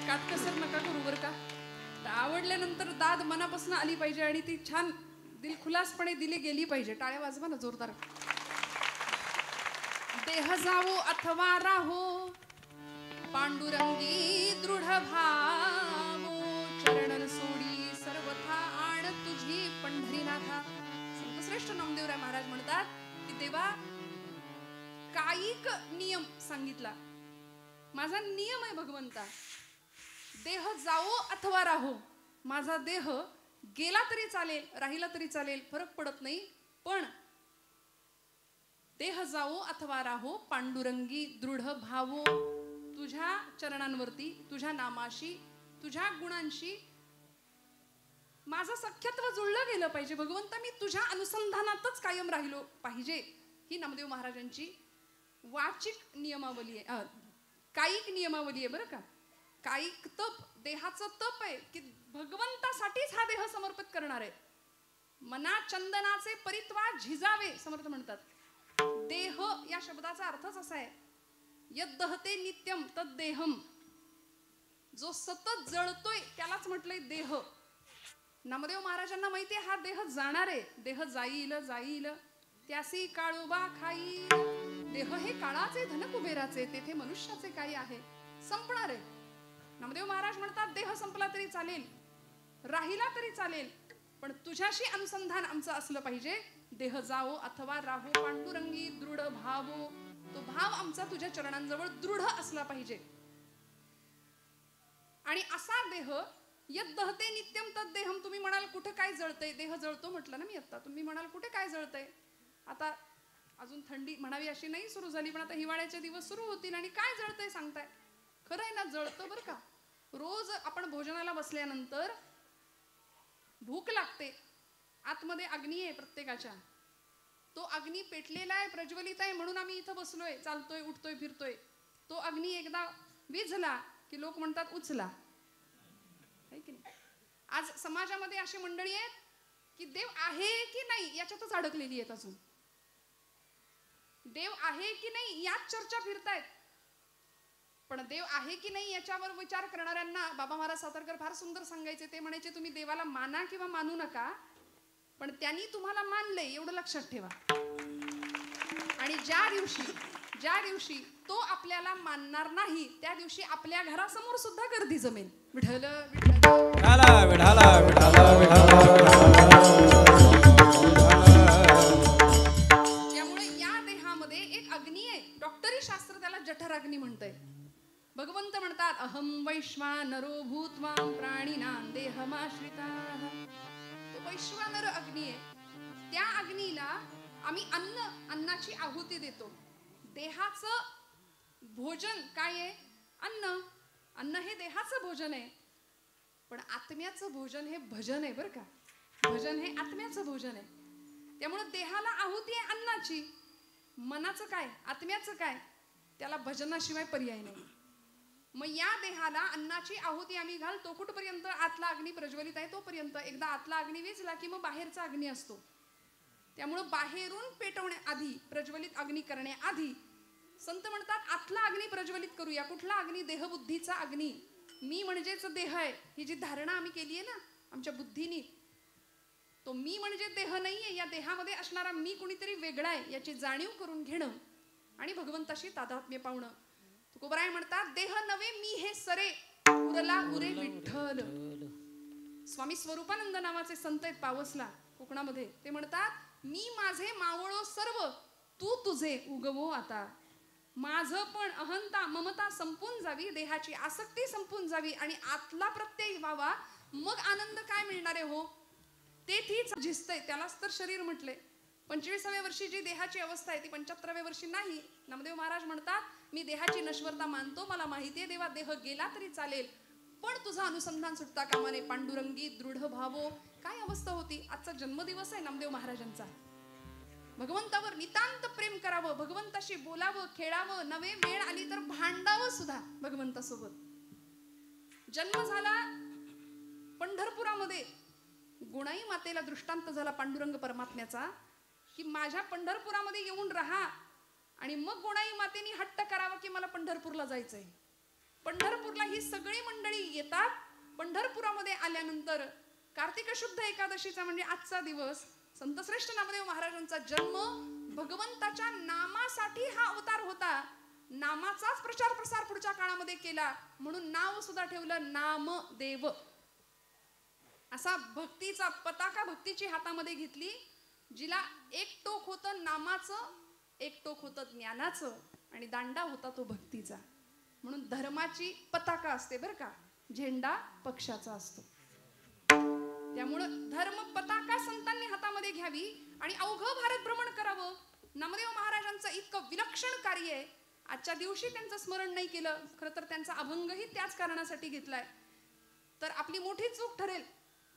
काटकसर नका करू बरं का. आवडल्यानंतर दाद मनापासून आली पाहिजे आणि ती छान दिलखुलासपणे दिली गेली पाहिजे. टाळ्या वाजवा ना जोरदार. देह जावो अथवा राहो पांडुरंगी दृढ भावो चरण सोडी सर्वथा आण तुझी पंढरीनाथा. संतश्रेष्ठ नामदेवराय महाराज म्हणतात की देवा कायिक नियम सांगितला. माझा नियम आहे भगवंता. देह जावो अथवा राहो. माझा देह गेला तरी चालेल राहिला तरी चालेल फरक पडत नाही. पण देह जावो अथवा राहो पांडुरंगी दृढ भावो. तुझ्या चरणांवरती तुझ्या नामाशी तुझ्या गुणांशी माझं सख्यत्व जुळलं गेलं पाहिजे. भगवंता मी तुझ्या अनुसंधानातच कायम राहिलो पाहिजे. ही नामदेव महाराजांची वाचिक नियमावली आहे. कायिक नियमावली आहे बरं का. कायिक तप देहाचं तप आहे की भगवंतासाठीच हा देह समर्पित करणार आहे. मना चंदनाचे परित्वा झिजावे समर्थ म्हणतात. देह या शब्दाचा अर्थच असा आहे यद्दहते नित्यम तद्देहम. जो सतत जळतोय त्यालाच म्हटलंय देह. नामदेव महाराजांना माहितीये हा देह जाणार आहे. देह जाईल जाईल त्यासी काळोबा खाईल. देह हे काळाचे धन कुबेराचे तेथे मनुष्याचे काही आहे. संपणार आहे. नामदेव महाराज म्हणतात देह संपला तरी चालेल राहिला तरी चालेल पण तुझ्याशी अनुसंधान आमचं असलं पाहिजे. देह जावो अथवा राहो पांडुरंगी दृढ भावो. तो भाव आमचा तुझ्या चरणांजवळ दृढ असला पाहिजे. आणि असा देह यद्दहते नित्यम तद्देहम. तुम्ही म्हणाल कुठे काय जळतंय. देह जळतो म्हटलं ना मी आता. तुम्ही म्हणाल कुठे काय जळतंय. आता अजून थंडी म्हणावी अशी नाही सुरू झाली पण आता हिवाळ्याचे दिवस सुरू होतील आणि काय जळतंय सांगताय. खरं आहे ना जळतं बरं का. रोज आपण भोजनाला बसल्यानंतर भूक लागते. आतमध्ये अग्नी आहे प्रत्येकाच्या. तो अग्नी पेटलेला आहे प्रज्वलित आहे म्हणून आम्ही इथं बसलोय चालतोय उठतोय फिरतोय. तो अग्नी एकदा विझला की लोक म्हणतात उचला. है की नाही. आज समाजामध्ये अशी मंडळी आहेत की देव आहे की नाही याच्यातच अडकलेली आहेत. अजून देव आहे की नाही याच चर्चा फिरतायत. पण देव आहे की नाही याच्यावर विचार करणाऱ्यांना बाबा महाराज सातारकर फार सुंदर सांगायचे. ते म्हणायचे तुम्ही देवाला माना किंवा मानू नका पण त्यांनी तुम्हाला मानलंय एवढं लक्षात ठेवा. आणि ज्या दिवशी तो आपल्याला मानणार नाही त्या दिवशी आपल्या घरासमोर सुद्धा गर्दी जमेल. विठ्ठल विठ्ठल विठाला विठाला विठाला. त्यामुळे या देहामध्ये एक अग्नी आहे. डॉक्टरी शास्त्र त्याला जठर अग्नी म्हणतंय. भगवंत म्हणतात अहम वैश्वानरो भूत्वा प्राणिनां देहमाश्रिताः. तो वैश्वानर अग्नी आहे. त्या अग्नीला आम्ही अन्नाची आहुती देतो. देहाचं भोजन काय आहे? अन्न हे देहाचं भोजन आहे. पण आत्म्याचं भोजन हे भजन आहे बरं का. भजन हे आत्म्याचं भोजन आहे. त्यामुळे देहाला आहुती आहे अन्नाची. मनाचं काय, आत्म्याचं काय, त्याला भजनाशिवाय पर्याय नाही. मग या देहाला अन्नाची आहुती आम्ही घालतो कुठपर्यंत? आतला अग्नी प्रज्वलित आहे तोपर्यंत. एकदा आतला अग्नी विझला की मग बाहेरचा अग्नी असतो. त्यामुळं बाहेरून पेटवण्याआधी, प्रज्वलित अग्नी करण्याआधी संत म्हणतात आतला अग्नी प्रज्वलित करूया. कुठला अग्नी? देहबुद्धीचा अग्नी. मी म्हणजेच देह आहे, ही जी धारणा आम्ही केली आहे ना आमच्या बुद्धीनी, तो मी म्हणजे देह नाहीये. या देहामध्ये असणारा मी कुणीतरी वेगळा आहे याची जाणीव करून घेणं आणि भगवंताशी तादात्म्य पावणं. तुकोबराय म्हणतात देह नवे मी हे सरे, उरला उरे विठ्ठल. स्वामी स्वरूपानंद नावाचे संत आहेत पावसला कोकणामध्ये. ते म्हणतात मी माझे मावळो सर्व, तू तुझे उगवो आता. माझं पण अहंता ममता संपून जावी, देहाची आसक्ती संपून जावी आणि आतला प्रत्यय व्हावा. मग आनंद काय मिळणार आहे हो? ते तीच झिजतंय, त्यालाच तर शरीर म्हटले. 25व्या वर्षी जी देहाची अवस्था आहे ती 75व्या वर्षी नाही. नामदेव महाराज म्हणतात मी देहाची नश्वरता मानतो, मला माहिती आहे देवा देह गेला तरी चालेल, पण तुझं अनुसंधान सुटता कामा नये. पांडुरंगी दृढ भावो. काय अवस्था होती? आजचा जन्मदिवस आहे नामदेव महाराजांचा. भगवंतावर नितांत प्रेम करावं, भगवंताशी बोलावं, खेळावं, नवे वेळ आली तर भांडावं सुद्धा भगवंतासोबत. जन्म झाला पंढरपुरामध्ये. गुणाई मातेला दृष्टांत झाला पांडुरंग परमात्म्याचा की माझ्या पंढरपुरामध्ये येऊन राहा. आणि मग गुणाई मातेनी हट्ट करावा की मला पंढरपूरला जायचंय. पंढरपूरला ही सगळी मंडळी येतात. पंढरपुरामध्ये आल्यानंतर कार्तिक शुद्ध एकादशीचा म्हणजे आजचा दिवस, संतश्रेष्ठ नामदेव महाराजांचा जन्म, भगवंताच्या नामासाठी हा अवतार होता. नामाचाच प्रचार प्रसार पुढच्या काळामध्ये केला म्हणून नाव सुद्धा ठेवलं नामदेव. असा भक्तीचा पताका भक्तीची हातामध्ये घेतली, जिला एक टोक होतं नामाचं, एक टोक होतं ज्ञानाचं आणि दांडा होता तो भक्तीचा. म्हणून धर्माची पताका असते बरं का, झेंडा पक्षाचा असतो. त्यामुळं धर्म पताका संतांनी हातामध्ये घ्यावी आणि अवघं भारत भ्रमण करावं. नामदेव महाराजांचं इतकं विलक्षण कार्य आहे. आजच्या दिवशी त्यांचं स्मरण नाही केलं, खरं तर त्यांचा अभंगही त्याच कारणासाठी घेतलाय तर आपली मोठी चूक ठरेल.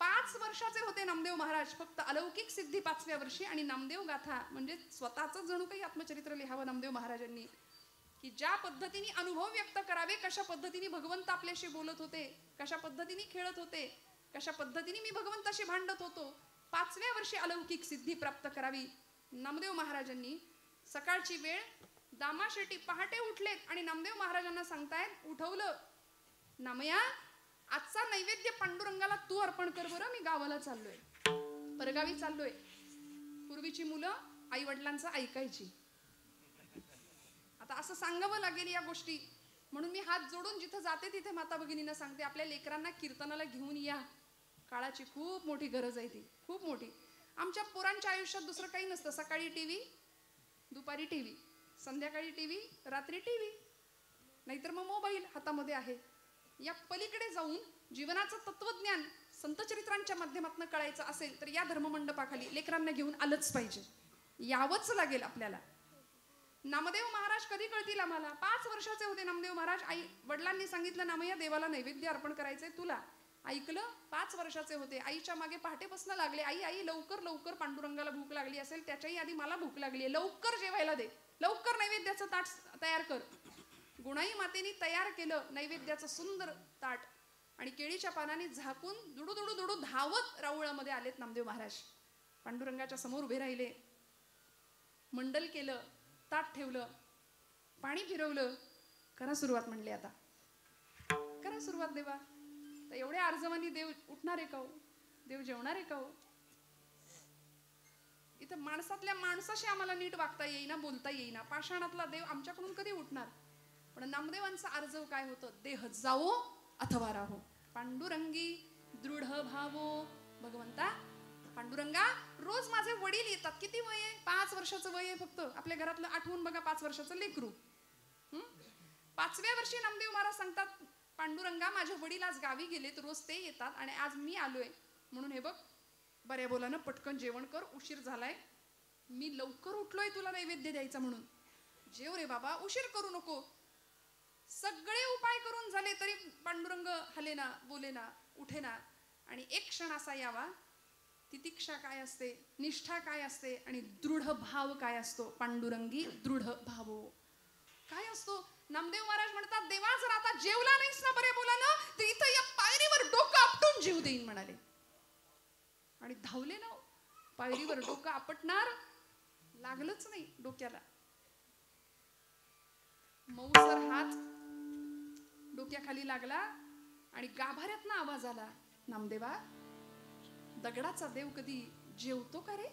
5 वर्षाचे होते नामदेव महाराज, फक्त अलौकिक सिद्धी 5व्या वर्षी आणि नामदेव गाथा म्हणजे स्वतःच जणू काही आत्मचरित्र लिहावं नामदेव महाराजांनी, की ज्या पद्धतीने अनुभव व्यक्त करावे, कशा पद्धतीने भगवंत आपल्याशी बोलत होते, कशा पद्धतीने खेळत होते, कशा पद्धतीने मी भगवंताशी भांडत होतो. 5व्या वर्षी अलौकिक सिद्धी प्राप्त करावी. नामदेव महाराजांनी सकाळची वेळ, दामा शेट्टी पहाटे उठलेत आणि नामदेव महाराजांना सांगतायत, उठवलं नामया आजचा नैवेद्य पांडुरंगाला तू अर्पण कर बरं, मी गावाला चाललोय, परगावी चाललोय. पूर्वीची मुलं आई वडिलांचं ऐकायची. आता असं सांगावं लागेल या गोष्टी, म्हणून मी हात जोडून जिथं जाते तिथे माता भगिनींना सांगते आपल्या लेकरांना कीर्तनाला घेऊन या. काळाची खूप मोठी गरज आहे ती, खूप मोठी. आमच्या पोरांच्या आयुष्यात दुसरं काही नसतं. सकाळी टीव्ही, दुपारी टीव्ही, संध्याकाळी टीव्ही, रात्री टीव्ही, नाहीतर मग मोबाईल हातामध्ये आहे. या पलीकडे जाऊन जीवनाचं तत्वज्ञान संतचरित्रांच्या माध्यमातून कळायचं असेल तर या धर्ममंडपाखाली लेकरांना घेऊन आलंच पाहिजे, यावंच लागेल आपल्याला. नामदेव महाराज कधी कळतील आम्हाला? 5 वर्षाचे होते नामदेव महाराज. आई वडिलांनी सांगितलं नामया देवाला नैवेद्य अर्पण करायचंय तुला. ऐकलं. 5 वर्षाचे होते. आईच्या मागे पहाटेपासून लागले, आई आई लवकर लवकर, पांडुरंगाला भूक लागली असेल, त्याच्याही आधी मला भूक लागली आहे, लवकर जेवायला दे, लवकर नैवेद्याचं ताट तयार कर. गुणाई मातेनी तयार केलं नैवेद्याचं सुंदर ताट आणि केळीच्या पानाने झाकून दुडू दुडू दुडू धावत राऊळामध्ये आलेत नामदेव महाराज. पांडुरंगाच्या समोर उभे राहिले, मंडल केलं, ताट ठेवलं, पाणी फिरवलं. करा सुरुवात म्हणले, आता करा सुरुवात देवा. तर एवढ्या अर्जवानी देव उठणार आहे का हो? देव जेवणार आहे का हो? इथं माणसातल्या माणसाशी आम्हाला नीट वागता येईना, बोलता येईना. पाषाणातला देव आमच्याकडून कधी उठणार? पण नामदेवांचा अर्जव काय होतं? देह जावो अथवा राहो, पांडुरंगी दृढ भावो. भगवंता पांडुरंगा, रोज माझे वडील येतात. किती वय आहे? 5 वर्षाचं वय आहे फक्त. आपल्या घरातलं आठवून बघा, 5 वर्षाचं लेकरू. 5व्या वर्षी नामदेव महाराज सांगतात, पांडुरंगा माझे वडील आज गावी गेलेत, रोज ते येतात आणि आज मी आलोय, म्हणून हे बघ बऱ्या बोलानं पटकन जेवण कर, उशीर झालाय. मी लवकर उठलोय तुला नैवेद्य द्यायचा म्हणून. जेव रे बाबा, उशीर करू नको. सगळे उपाय करून झाले तरी पांडुरंग हलेना, बोलेना, उठेना. आणि एक क्षण असा यावा, तितिक्षा काय असते, निष्ठा काय असते आणि दृढ भाव काय असतो. पांडुरंगी दृढ भावो काय असतो. नामदेव महाराज म्हणतात, देवा जर आता जेवला नाहीस ना बरे बोला ना, तर इथं या पायरीवर डोकं आपटून जीव देईन म्हणाले. आणि धावले ना. पायरीवर डोकं आपटणार, लागलंच नाही डोक्याला. मऊसर हात डोक्याखाली लागला आणि गाभाऱ्यातनं आवाज आला, नामदेवा, दगडाचा देव कधी जेवतो का रे?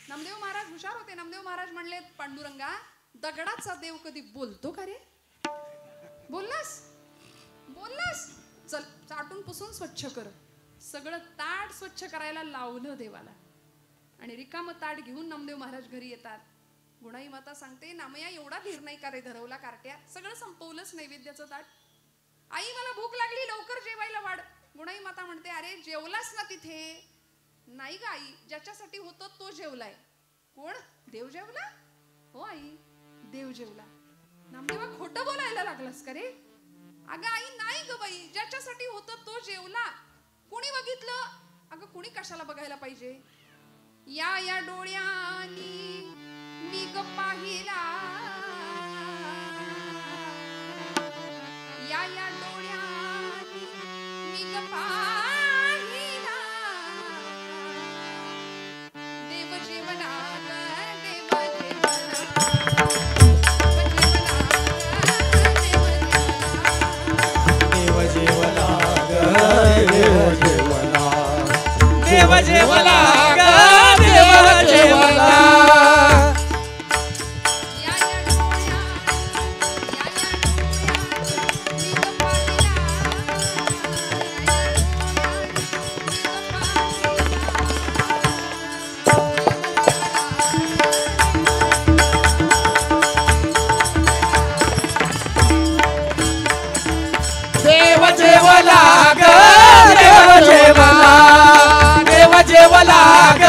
नामदेव महाराज हुशार होते. नामदेव महाराज म्हणले, पांडुरंगा, दगडाचा देव कधी बोलतो का रे? बोललास बोललास, चल चाटून पुसून स्वच्छ कर. सगळं ताट स्वच्छ करायला लावलं देवाला. आणि रिकामं ताट घेऊन नामदेव महाराज घरी येतात. गुणाई माता सांगते, नामया एवढा धीर नाही का रे धरवला कार्ट्या, सगळं संपवलंच नैवेद्याचं ताट. आई मला भूक लागली, लवकर जेवायला वाढ. गुणाई माता म्हणते, अरे जेवलास ना तिथे? नाही ग आई, ज्याच्यासाठी होतं तो जेवलाय. कोण? देव जेवला? हो आई, देव जेवला. नामदेवा, खोटं बोलायला लागलास का रे? अगं आई, नाही ग बाई, ज्याच्यासाठी होतं तो जेवला. कोणी बघितलं? अगं कोणी कशाला बघायला पाहिजे? या डोळ्यांनी मी ग पाहिला, या डोळ्यांनी मी ग पाहिला. देव जेवला ग, देव जेवला, देव जेवला ग, देव जेवला. देव जेवला ग, देव जेवला, देव जेवला ग,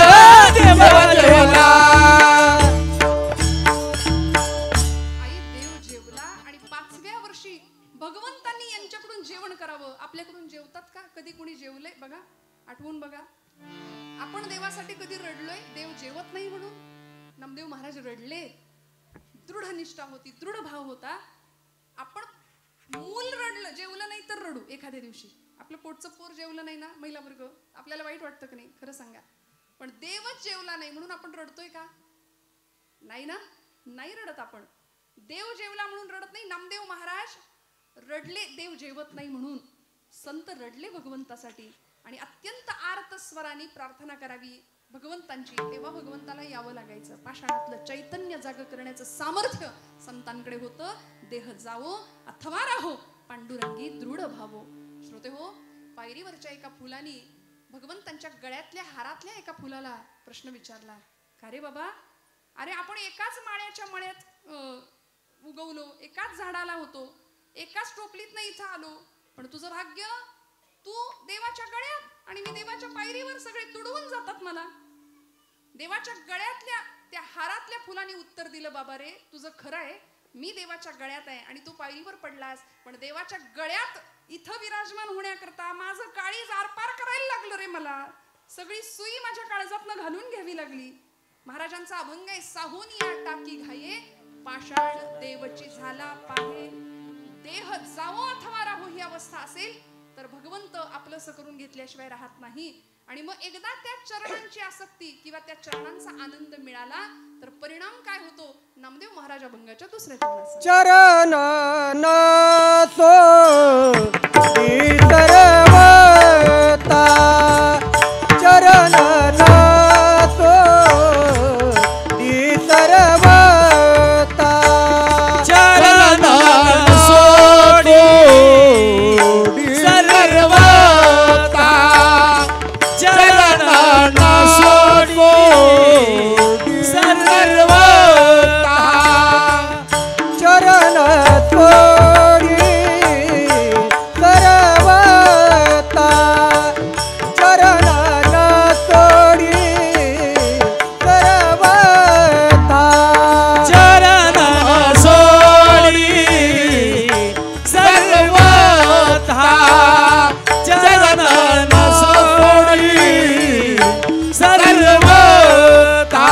देव जेवला. आई, देव जेवला. आणि 5व्या वर्षी भगवंतांनी यांच्याकडून जेवण करावं. आपल्याकडून जेवतात का? कधी कोणी जेवलंय बघा, आठवून बघा. आपण देवासाठी कधी रडलोय देव जेवत नाही म्हणून? नामदेव महाराज रडले. दृढ निष्ठा होती, दृढ भाव होता. आपण मूल रडलं, जेवलं नाही तर रडू. एखाद्या दिवशी आपलं पोटचं पोर जेवलं नाही ना, महिला वर्ग, आपल्याला वाईट वाटतं की नाही? खरं सांगा. पण देवच जेवला नाही म्हणून आपण रडतोय का? नाही ना, नाही रडत आपण. देव जेवला म्हणून रडत नाही. नामदेव महाराज रडले देव जेवत नाही म्हणून. संत रडले भगवंतासाठी आणि अत्यंत आर्त स्वराने प्रार्थना करावी भगवंतांची. तेव्हा भगवंताला यावं लागायचं. पाषाणातलं चैतन्य जाग करण्याचं सामर्थ्य संतांकडे होतं. देह जावो अथवा राहो, पांडुरंगी दृढ भावो. श्रोते हो, पायरीवरच्या एका फुलानी भगवंतांच्या गळ्यातल्या हारातल्या एका फुलाला प्रश्न विचारला, का रे बाबा, अरे आपण एकाच माळ्याच्या मळ्यात उगवलो, एकाच झाडाला होतो, एकाच टोपलीतनं इथं आलो, पण तुझं भाग्य, तू देवाच्या गळ्यात आणि मी देवाच्या पायरीवर. सगळे तुडवून जातात मला. देवाच्या गळ्यातल्या त्या हारातल्या फुलाने उत्तर दिलं, बाबा रे, तुझं खरं आहे, मी देवाच्या गळ्यात आहे आणि तू पायरीवर पडलास, पण देवाच्या गळ्यात इथं विराजमान होण्याकरता माझं काळीज आरपार करायला लागलं रे. मला सगळी सुई माझ्या काळजातनं घालून घ्यावी लागली. महाराजांचा अभंग आहे, साहून या टाकी घाये, पाषाण देवची झाला पाहे. देह जावो अथवा राहो ही अवस्था असेल तर भगवंत आपलंसं करून घेतल्याशिवाय राहत नाही. आणि मग एकदा त्या चरणांची आसक्ती किंवा त्या चरणांचा आनंद मिळाला तर परिणाम काय होतो? नामदेव महाराज अभंगाच्या दुसऱ्या चरणात, चरण नसो सर्वता, चरण नसो सर्वता, चरण सोडी सर्वता, चरण सोडी सर्वता, चरण सोडी सर्वता. सर्वता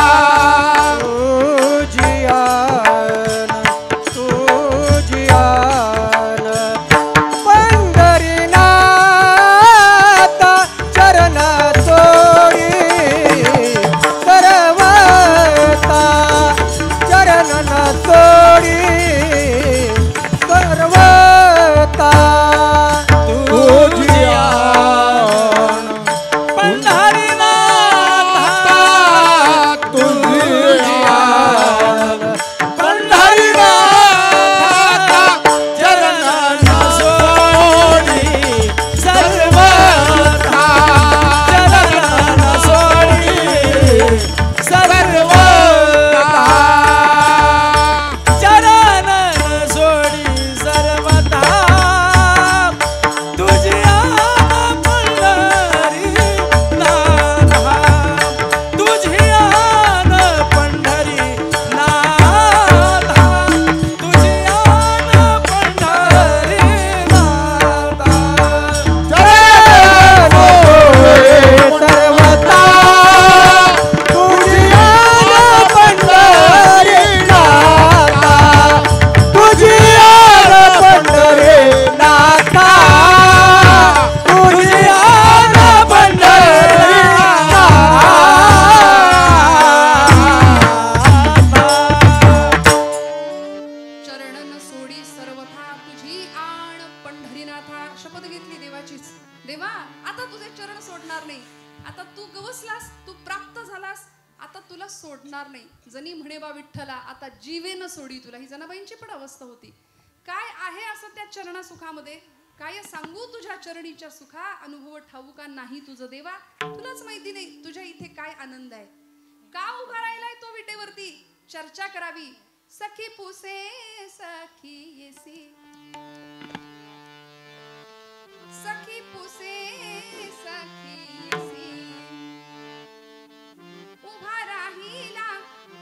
सोडणार नाही. जनी म्हणे बा विठ्ठला आता जीवेन सोडी तुला. ही जनाबाईंची पण अवस्था होती. काय आहे असं त्या चरणा सुखामध्ये? काय सांगू तुझ्या चरणीच्या सुखा, अनुभव ठाऊ का नाही तुझं देवा. तुलाच माहिती नाही तुझ्या इथे काय आनंद आहे. का उभा राहिलाय तो विटेवरती, चर्चा करावी. सखी पुसे सखी येसी, सखी पुसे सखी येसी, उभा राहिला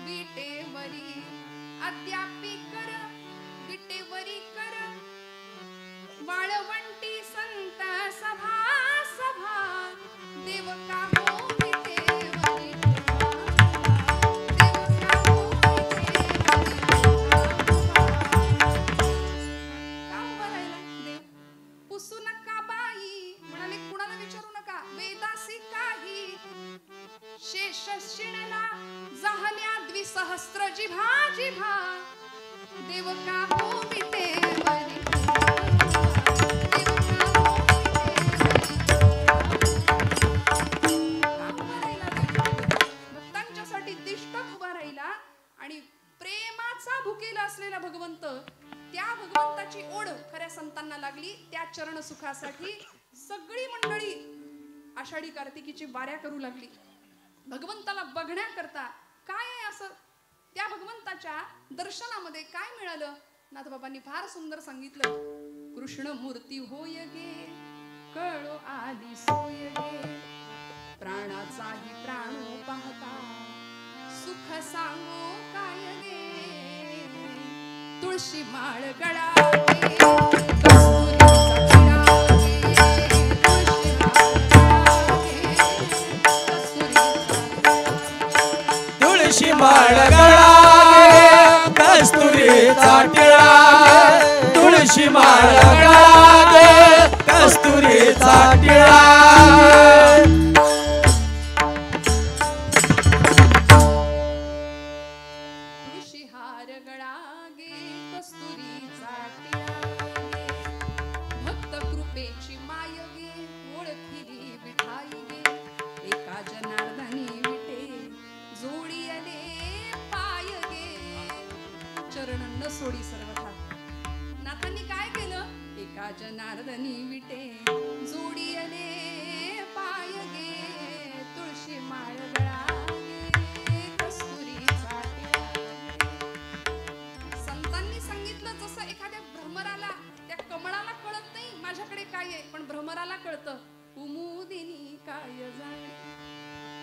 विटेवरी. अद्यापी कर विटेवरी कर, वाळवंटी संत सभा सभा. देव का हो विटेवरी, देव का हो विटेवरी. का उभा राहिला देव? पुसू नका बाई म्हणाले, कुणाला विचारू नका. वेदासी काही शेष शिणला जाहल्या द्विसहस्त्र जिभा जिभा. देव का हो विटेवरी, भक्तांच्यासाठी तिष्ठत उभा राहिला. आणि प्रेमाचा भुकेला असलेला भगवंत, त्या भगवंताची ओढ खऱ्या संतांना लागली. त्या चरण सुखासाठी सगळी मंडळी आषाढी कार्तिकीची वाऱ्या करू लागली. भगवंताला बघण्याकरता काय आहे असं त्या भगवंताच्या दर्शनामध्ये काय मिळालं? नाथबाबांनी फार सुंदर सांगितलं. कृष्ण मूर्ती होय गे, कळो आली सोय गे. प्राणाचाही प्राणो पाहता, सुख सांगो काय गे. तुळशी माळ गळावे, कस्तुरीचा पिळावे. तुळशी माळ गळावे, तुळशी माळ गळावे, कस्तुरीचा टिळा. तुळशी माळ गळावे, कस्तुरीचा टिळा. हार गळागे, कस्तुरीचा टिळागे. भक्त कृपेची माय गे, ओळखिली विठाई गे. एका जनार्दनी विटे, जोडी आले पाय गे. चरण न सोडी सर्वथा. नाथांनी काय केलं? एका जनार्दनी विटे, जोडी आले पाय गे. तुळशी माळ गळागे, कस्तुरीचा संतांनी सांगितलं. जसं एखाद्या भ्रमराला, त्या कमळाला कळत नाही माझ्याकडे काय आहे, पण भ्रमराला कळतं. कुमुदिनी काय जाणे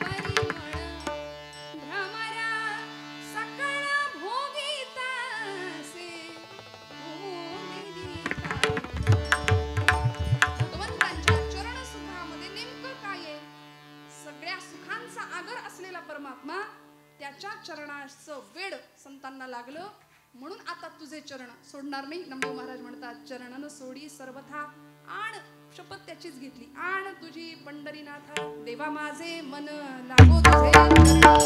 परिमळ, भ्रमरा सकळ भोगीतासे. कुमुदिनी काय. भगवंतांच्या चरण सुखा परमात्मा त्याच्या चरणाचं वेड संतांना लागलं म्हणून आता तुझे चरण सोडणार नाही. नामदेव महाराज म्हणतात चरणन सोडी सर्वथा आण, शपथ त्याचीच घेतली. आण तुझी पंढरीनाथा देवा माझे मन लागो तुझे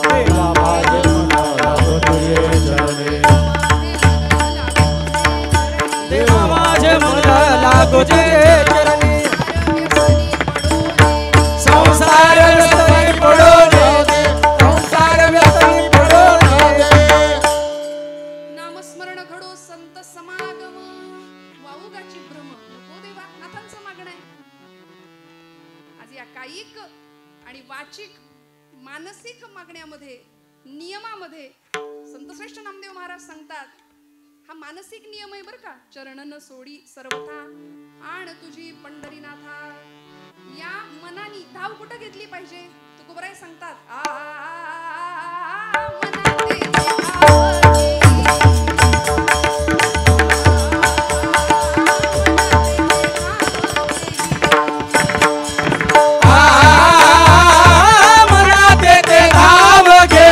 देवा माझे मन लागो तुझे चरणी, देवा माझे मन लागो तुझे चरणी, संसार व्यसनी पडो दे, संसार व्यसनी पडो दे. नामस्मरण घडो संत समागम, वाऊगाची भ्रम नको देवा. नाथांचं मागणं आहे. आज या कायिक आणि वाचिक मानसिक मागण्यामध्ये नियमामध्ये संतश्रेष्ठ नामदेव महाराज सांगतात हा मानसिक नियम आहे बरं का. चरणन सोडी सर्वथा आण तुझी पंढरीनाथा. या मनानी धाव कुठं घेतली पाहिजे. तुकोबराय सांगतात मनाते धाव घे.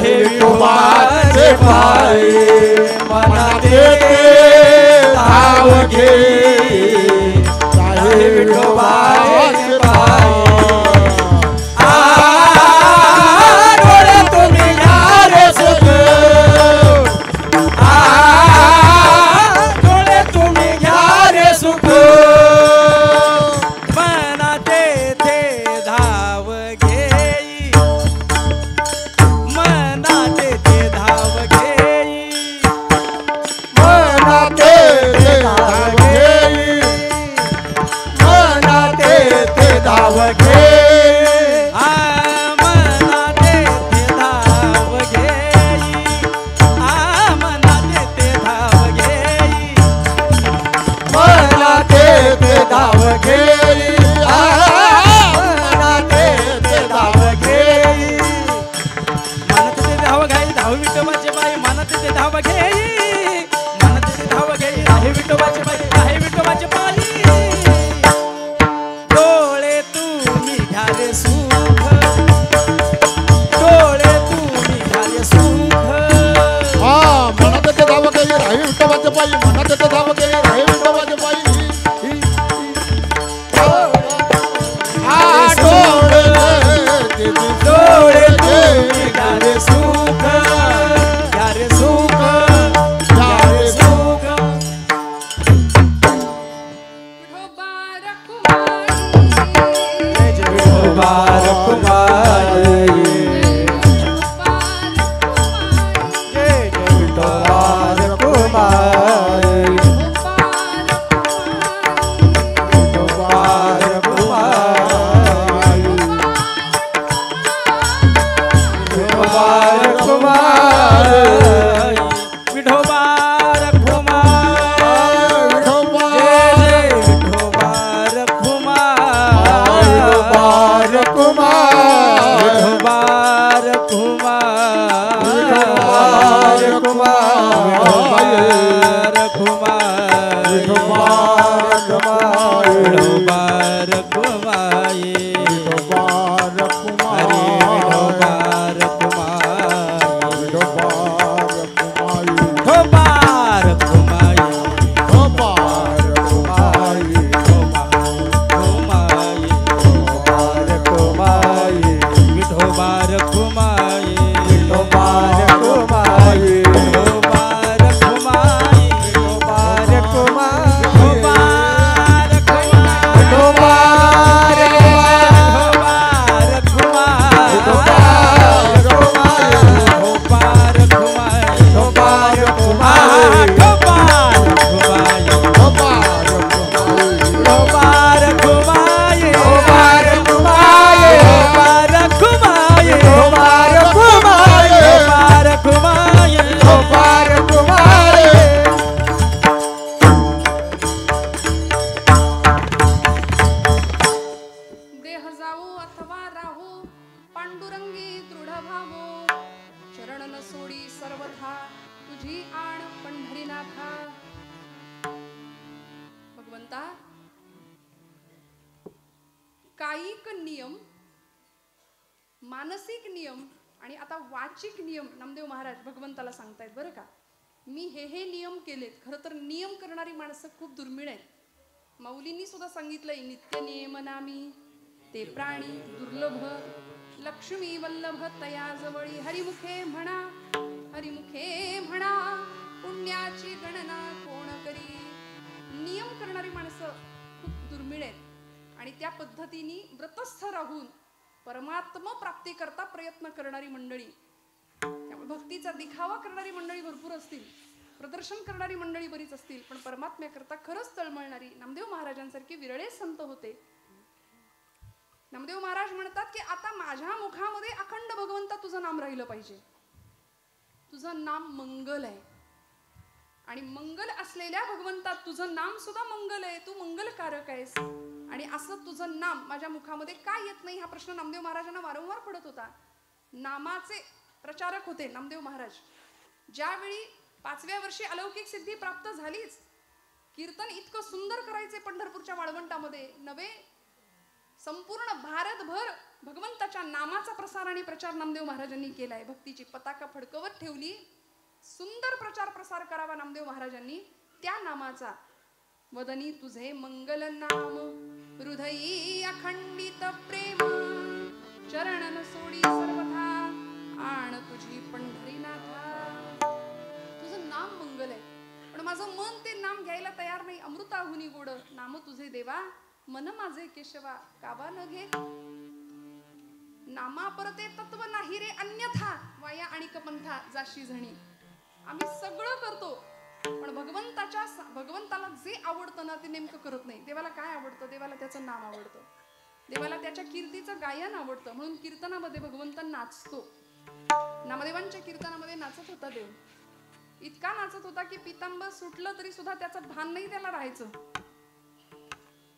विठोबाचे पाय मना देते धाव घे. राहे विठोबाचे पाय डोळे तुम्ही घ्या रे सुख. डोळे तुम्ही घ्या रे सुख. मना देते धाव घेई, मना देते धाव घेई, मना देते धाव घेई, मना देते धाव घेई, मना देते धाव घेई, मना देते धाव घेई, मना देते धाव घेई, मना देते धाव घेई. मनात ते धाव घेई धाव विठोबाचे बाई. मनात ते धाव घेई, मनात ते धाव घेई राहे विठोबाचे बाई, राहे विठोबाचे बाई. डोळे तुम्ही घ्या रे सुख, डोळे तुम्ही घ्या रे सुख. मना देते धाव घेई राहे विठोबाचे पायी, मना देते धाव घेई राहे विठोबाचे पायी. डोळे तुम्ही घ्या रे सुख, घ्या रे सुख, घ्या रे सुख. विठोबा रखुमाई, विठोबा रखुमाई, जय जय विठोबा रखुमाई, विठोबा रखुमाई, विठोबा रखुमाई, विठोबा रखुमाई, विठोबा जय जय विठोबा रखुमाई, विठोबा तुझी आण पंढरीनाथा. भगवंता, कायिक नियम, मानसिक नियम आणि आता वाचिक नियम नामदेव महाराज भगवंताला सांगतायत बरं का. मी हे नियम केलेत. खरं तर नियम करणारी माणसं खूप दुर्मिळ आहेत. माऊलींनी सुद्धा सांगितलंय, नित्य नियम नामी ते प्राणी दुर्लभ, लक्ष्मी वल्लभ तया जवळी. हरिमुखे म्हणा, हरिमुखे म्हणा, पुण्याची गणना कोण करी. नियम करणारी माणसं खूप दुर्मिळ आहेत आणि त्या पद्धतीने व्रतस्थ राहून परमात्मा प्राप्ती करता प्रयत्न करणारी मंडळी, त्यामुळे भक्तीचा दिखावा करणारी मंडळी भरपूर असतील, प्रदर्शन करणारी मंडळी बरीच असतील, पण परमात्म्याकरता खरंच तळमळणारी नामदेव महाराजांसारखी विरळे संत होते. नामदेव महाराज म्हणतात की आता माझ्या मुखामध्ये अखंड भगवंता तुझं नाम राहिलं पाहिजे. तुझं नाम मंगल आहे आणि मंगल असलेल्या भगवंता तुझं नाम सुद्धा मंगल आहे. तू मंगलकारक आहेस आणि असं तुझं नाम माझ्या मुखामध्ये का येत नाही हा प्रश्न नामदेव महाराजांना वारंवार पडत होता. नामाचे प्रचारक होते नामदेव महाराज. ज्यावेळी 5व्या वर्षी अलौकिक सिद्धी प्राप्त झालीच, कीर्तन इतकं सुंदर करायचे पंढरपूरच्या वाळवंटामध्ये, नवे संपूर्ण भारतभर भगवंताच्या नामाचा प्रसार आणि प्रचार नामदेव महाराजांनी केलाय. भक्तीची पताका फडकवत ठेवली. सुंदर प्रचार प्रसार करावा नामदेव महाराजांनी त्या नामाचा. वदनी तुझे मंगल नाम, हृदयी अखंडित प्रेम, चरणन सोडी सर्वथा, आण तुझी पंढरीनाथा. तुझं नाम मंगल आहे पण माझं मन ते नाम घ्यायला तयार नाही. अमृताहुनी गोड नाम तुझे देवा, मन माझे केशवा काबा न घे. नामा परते तत्व नाही रे अन्यथा, वाया आणि कपंथा जाशी झणी. आम्ही सगळं करतो पण भगवंताला जे आवडतं ना ते नेमकं करत नाही. देवाला काय आवडतं? देवाला त्याचं नाम आवडतं, देवाला त्याच्या कीर्तीचं गायन आवडतं. म्हणून कीर्तनामध्ये भगवंत नाचतो. नामदेवांच्या कीर्तनामध्ये नाचत होता देव. इतका नाचत होता की पितांबर सुटलं तरी सुद्धा त्याचं भान नाही त्याला राहायचं.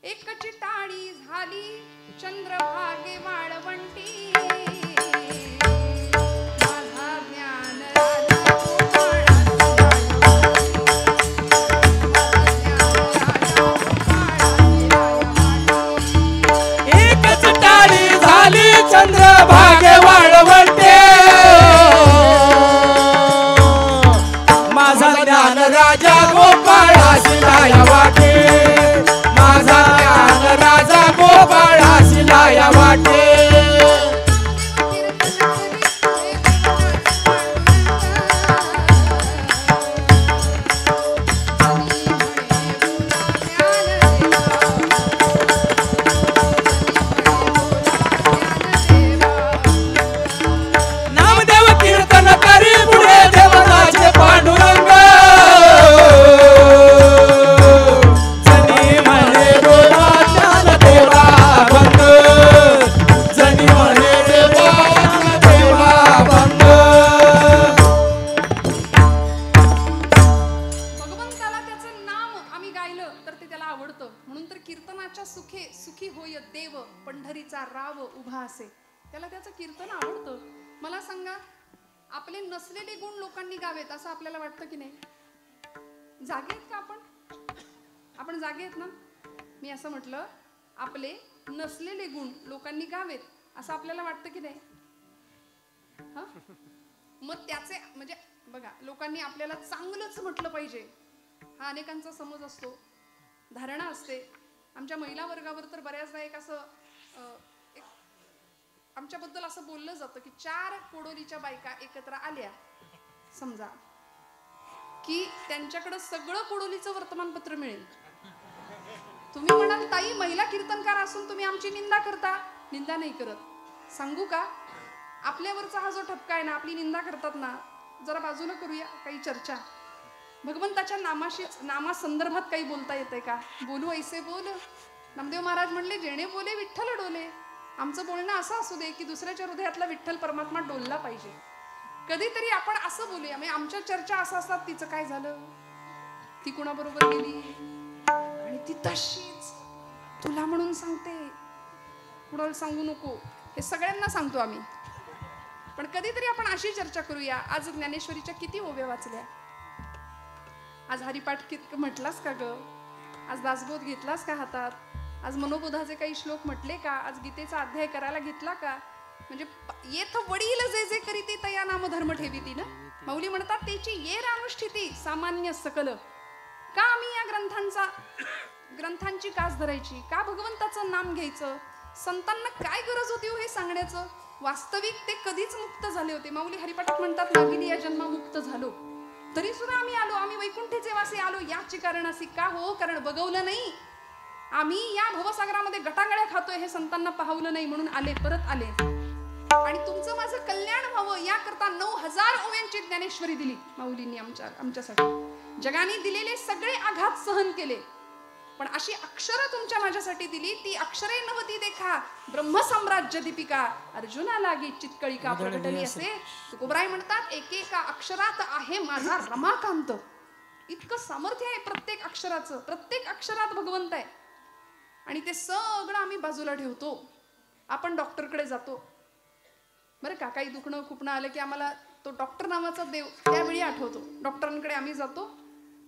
एकची टाळी झाली चंद्रभागे वाळवंटी, माझा ज्ञान एकच टाळी झाली चंद्रभागे वाळवंटे, माझा ज्ञान राजा गोपाळासी लाया वाटे, माझा ज्ञान राजा गोपाळासी लाया वाटे. नामदेव कीर्तन करी पुढे देवताचे पांडुरंग, जनी म्हणे बोला ज्ञान देवा बंद, जनी म्हणे देवा देवा बंद. भगवंताला त्याचं नाम आम्ही गायलं तर ते त्याला आवडतं. म्हणून तर कीर्तनाच्या सुखे सुखी होय देव, पंढरीचा राव उभा असे. त्याला त्याचं कीर्तन आवडतं. मला सांगा, आपले नसलेले गुण लोकांनी गावेत असं आपल्याला वाटतं की नाही? जागे आहेत का आपण जागे आहेत ना? मी असं म्हटलं, आपले नसलेले गुण लोकांनी गावेत असं आपल्याला वाटतं की नाही? हा, मग त्याचे म्हणजे बघा, लोकांनी आपल्याला चांगलंच म्हटलं पाहिजे हा अनेकांचा समज असतो, धारणा असते. आमच्या महिला वर्गावर तर बऱ्याचदा एक असं आमच्याबद्दल असं बोललं जातं की 4 कोडोलीच्या बायका एकत्र आल्या समजा की त्यांच्याकडे सगळं कोडोलीचं वर्तमानपत्र मिळेल. तुम्ही म्हणाल ताई महिला कीर्तनकार असून तुम्ही आमची निंदा करता. निंदा नाही करत. सांगू का, आपल्यावरचा हा जो ठपका आहे ना, आपली निंदा करतात ना, जरा बाजूला करूया काही चर्चा. भगवंताच्या नामासंदर्भात काही बोलता येतंय का? बोलू ऐसे बोल. नामदेव महाराज म्हणले, जेणे बोले विठ्ठल डोले. आमचं बोलणं असं असू दे की दुसऱ्याच्या हृदयातला विठ्ठल परमात्मा डोलला पाहिजे. कधीतरी आपण असं बोलूया. म्हणजे आमच्या चर्चा असं असतात, तिचं काय झालं, ती कुणाबरोबर गेली आणि ती तशीच तुला म्हणून सांगते, कुणाला सांगू नको, हे सगळ्यांना सांगतो आम्ही. पण कधीतरी आपण अशी चर्चा करूया. आज ज्ञानेश्वरीच्या किती ओव्या वाचल्या, आज हरिपाठ म्हटलास का ग? आज दासबोध घेतलास का हातात? आज मनोबोधाचे काही श्लोक म्हटले का? आज गीतेचा अध्याय करायला घेतला का? म्हणजे येथ वडील जे जे करीती तया नाम धर्म ठेवीती ना. माऊली म्हणतात त्याची येर अनुष्ठिती सामान्य सकल. का आम्ही या ग्रंथांची कास धरायची? का भगवंताचं नाम घ्यायचं? संतांना काय गरज होती हे सांगण्याचं? वास्तविक ते कधीच मुक्त झाले होते. माऊली हरिपाठात म्हणतात मागिली या जन्मा मुक्त झालो, तरी सुद्धा आम्ही आलो, आम्ही वैकुंठेचे वासी आलो. याची कारण अशी का हो? कारण बघवलं नाही आम्ही या भवसागरामध्ये गटागळ्या खातोय हे संतांना पाहवलं नाही म्हणून आले, परत आले. आणि तुमचं माझं कल्याण व्हावं याकरता 9000 ओव्यांची ज्ञानेश्वरी दिली माऊलींनी आमच्यासाठी. जगाने दिलेले सगळे आघात सहन केले, पण अशी अक्षरं तुमच्या माझ्यासाठी दिली. ती अक्षरे नवती देखा ब्रह्मसाम्राज्य दीपिका अर्जुना लागी चितकळिका प्रगटली असे तुकोबराय म्हणतात. एकेका अक्षरात आहे माझा रमाकांत. इतकं सामर्थ्य आहे प्रत्येक अक्षराचं. प्रत्येक अक्षरात भगवंत आहे. आणि ते सगळं आम्ही बाजूला ठेवतो. आपण डॉक्टरकडे जातो बरं का. काही दुखणं खुपणं आलं की आम्हाला तो डॉक्टर नावाचा देव त्यावेळी आठवतो. डॉक्टरांकडे आम्ही जातो.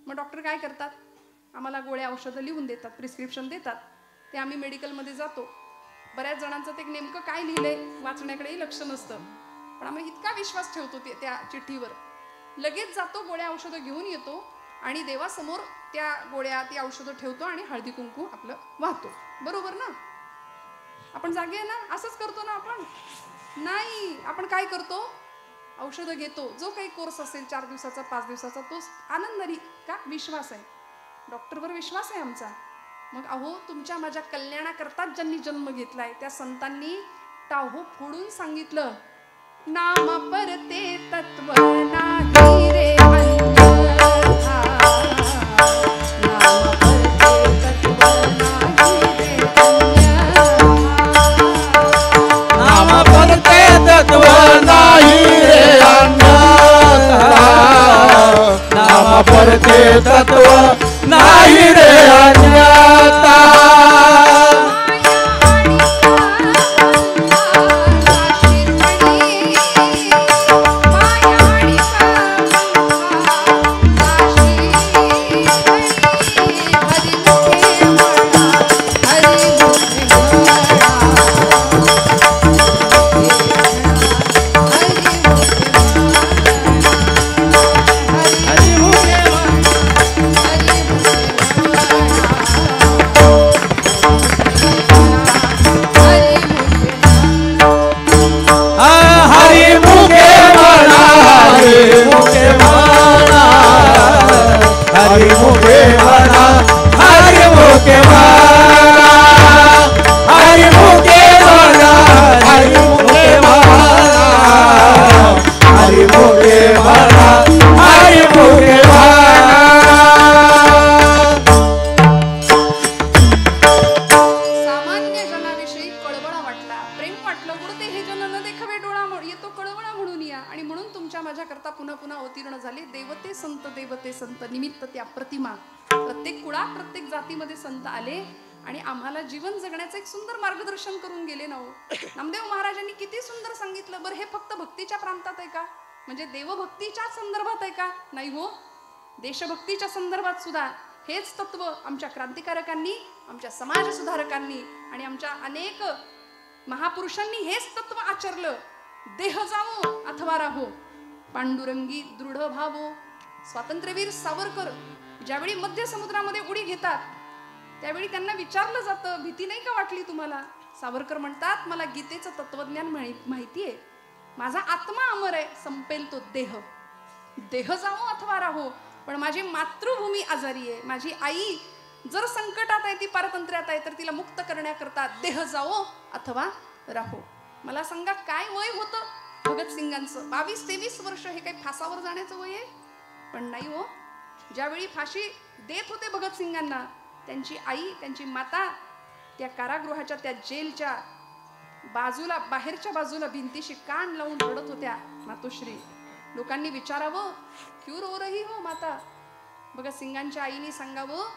मग डॉक्टर काय करतात? आम्हाला गोळ्या औषधं लिहून देतात, प्रिस्क्रिप्शन देतात. ते आम्ही मेडिकलमध्ये जातो. बऱ्याच जणांचं ते नेमकं काय लिहिलंय वाचण्याकडेही लक्ष नसतं, पण आम्ही इतका विश्वास ठेवतो त्या चिठ्ठीवर. लगेच जातो, गोळ्या औषधं घेऊन येतो आणि देवासमोर त्या गोळ्या ती औषधं ठेवतो आणि हळदी कुंकू आपलं वाहतो. बरोबर ना? आपण जागे आहे ना? असंच करतो ना आपण? नाही, आपण काय करतो? औषधं घेतो. जो काही कोर्स असेल 4 दिवसाचा 5 दिवसाचा तो आनंदाने का विश्वास आहे. डॉक्टरवर विश्वास आहे आमचा. मग अहो तुमच्या माझ्या कल्याणाकरताच ज्यांनी जन्म घेतलाय त्या संतांनी टाहो फोडून सांगितलं, नाम परते तत्व नाही रे अन्यथा. नाम परते तत्व नाही रे अन्यथा. नाम परते तत्व नाही रे अन्यथा. नाम परते तत्व नाही रे अन्यथा. निमित्त त्या प्रतिमा प्रत्येक कुळात प्रत्येक जातीमध्ये संत आले आणि आम्हाला जीवन जगण्याचं एक सुंदर मार्गदर्शन करून गेले ना. नामदेव महाराजांनी किती सुंदर सांगितलं. बरं हे फक्त भक्तीच्या प्रांतात आहे का? म्हणजे देवभक्तीच्या संदर्भात आहे का? नाही हो. देशभक्तीच्या संदर्भात सुद्धा हेच तत्व आमच्या क्रांतिकारकांनी, आमच्या समाज सुधारकांनी आणि आमच्या अनेक महापुरुषांनी हेच तत्व आचरलं. देह जावो अथवा राहो, पांडुरंगी दृढ भावो. स्वातंत्र्यवीर सावरकर ज्यावेळी मध्य समुद्रामध्ये उडी घेतात त्यावेळी त्यांना विचारलं जातं, भीती नाही का वाटली तुम्हाला? सावरकर म्हणतात, मला गीतेचं तत्वज्ञान माहिती आहे. माझा आत्मा अमर आहे, संपेल तो देह. देह जावो अथवा राहो, पण माझी मातृभूमी आजारी आहे. माझी आई जर संकटात आहे, ती पारतंत्र्यात आहे, तर तिला मुक्त करण्याकरता देह जावो अथवा राहो. मला सांगा काय वय होतं भगतसिंगांचं? 22-23 वर्ष. हे काही फासावर जाण्याचं वय आहे? पण नाही हो. ज्यावेळी फाशी देत होते भगतसिंगांना, त्यांची आई, त्यांची माता त्या कारागृहाच्या त्या जेलच्या बाजूला, बाहेरच्या बाजूला भिंतीशी कान लावून रडत होत्या. मातोश्री, लोकांनी विचारावं, क्यों रो रही हो माता? भगतसिंगांच्या आईने सांगावं,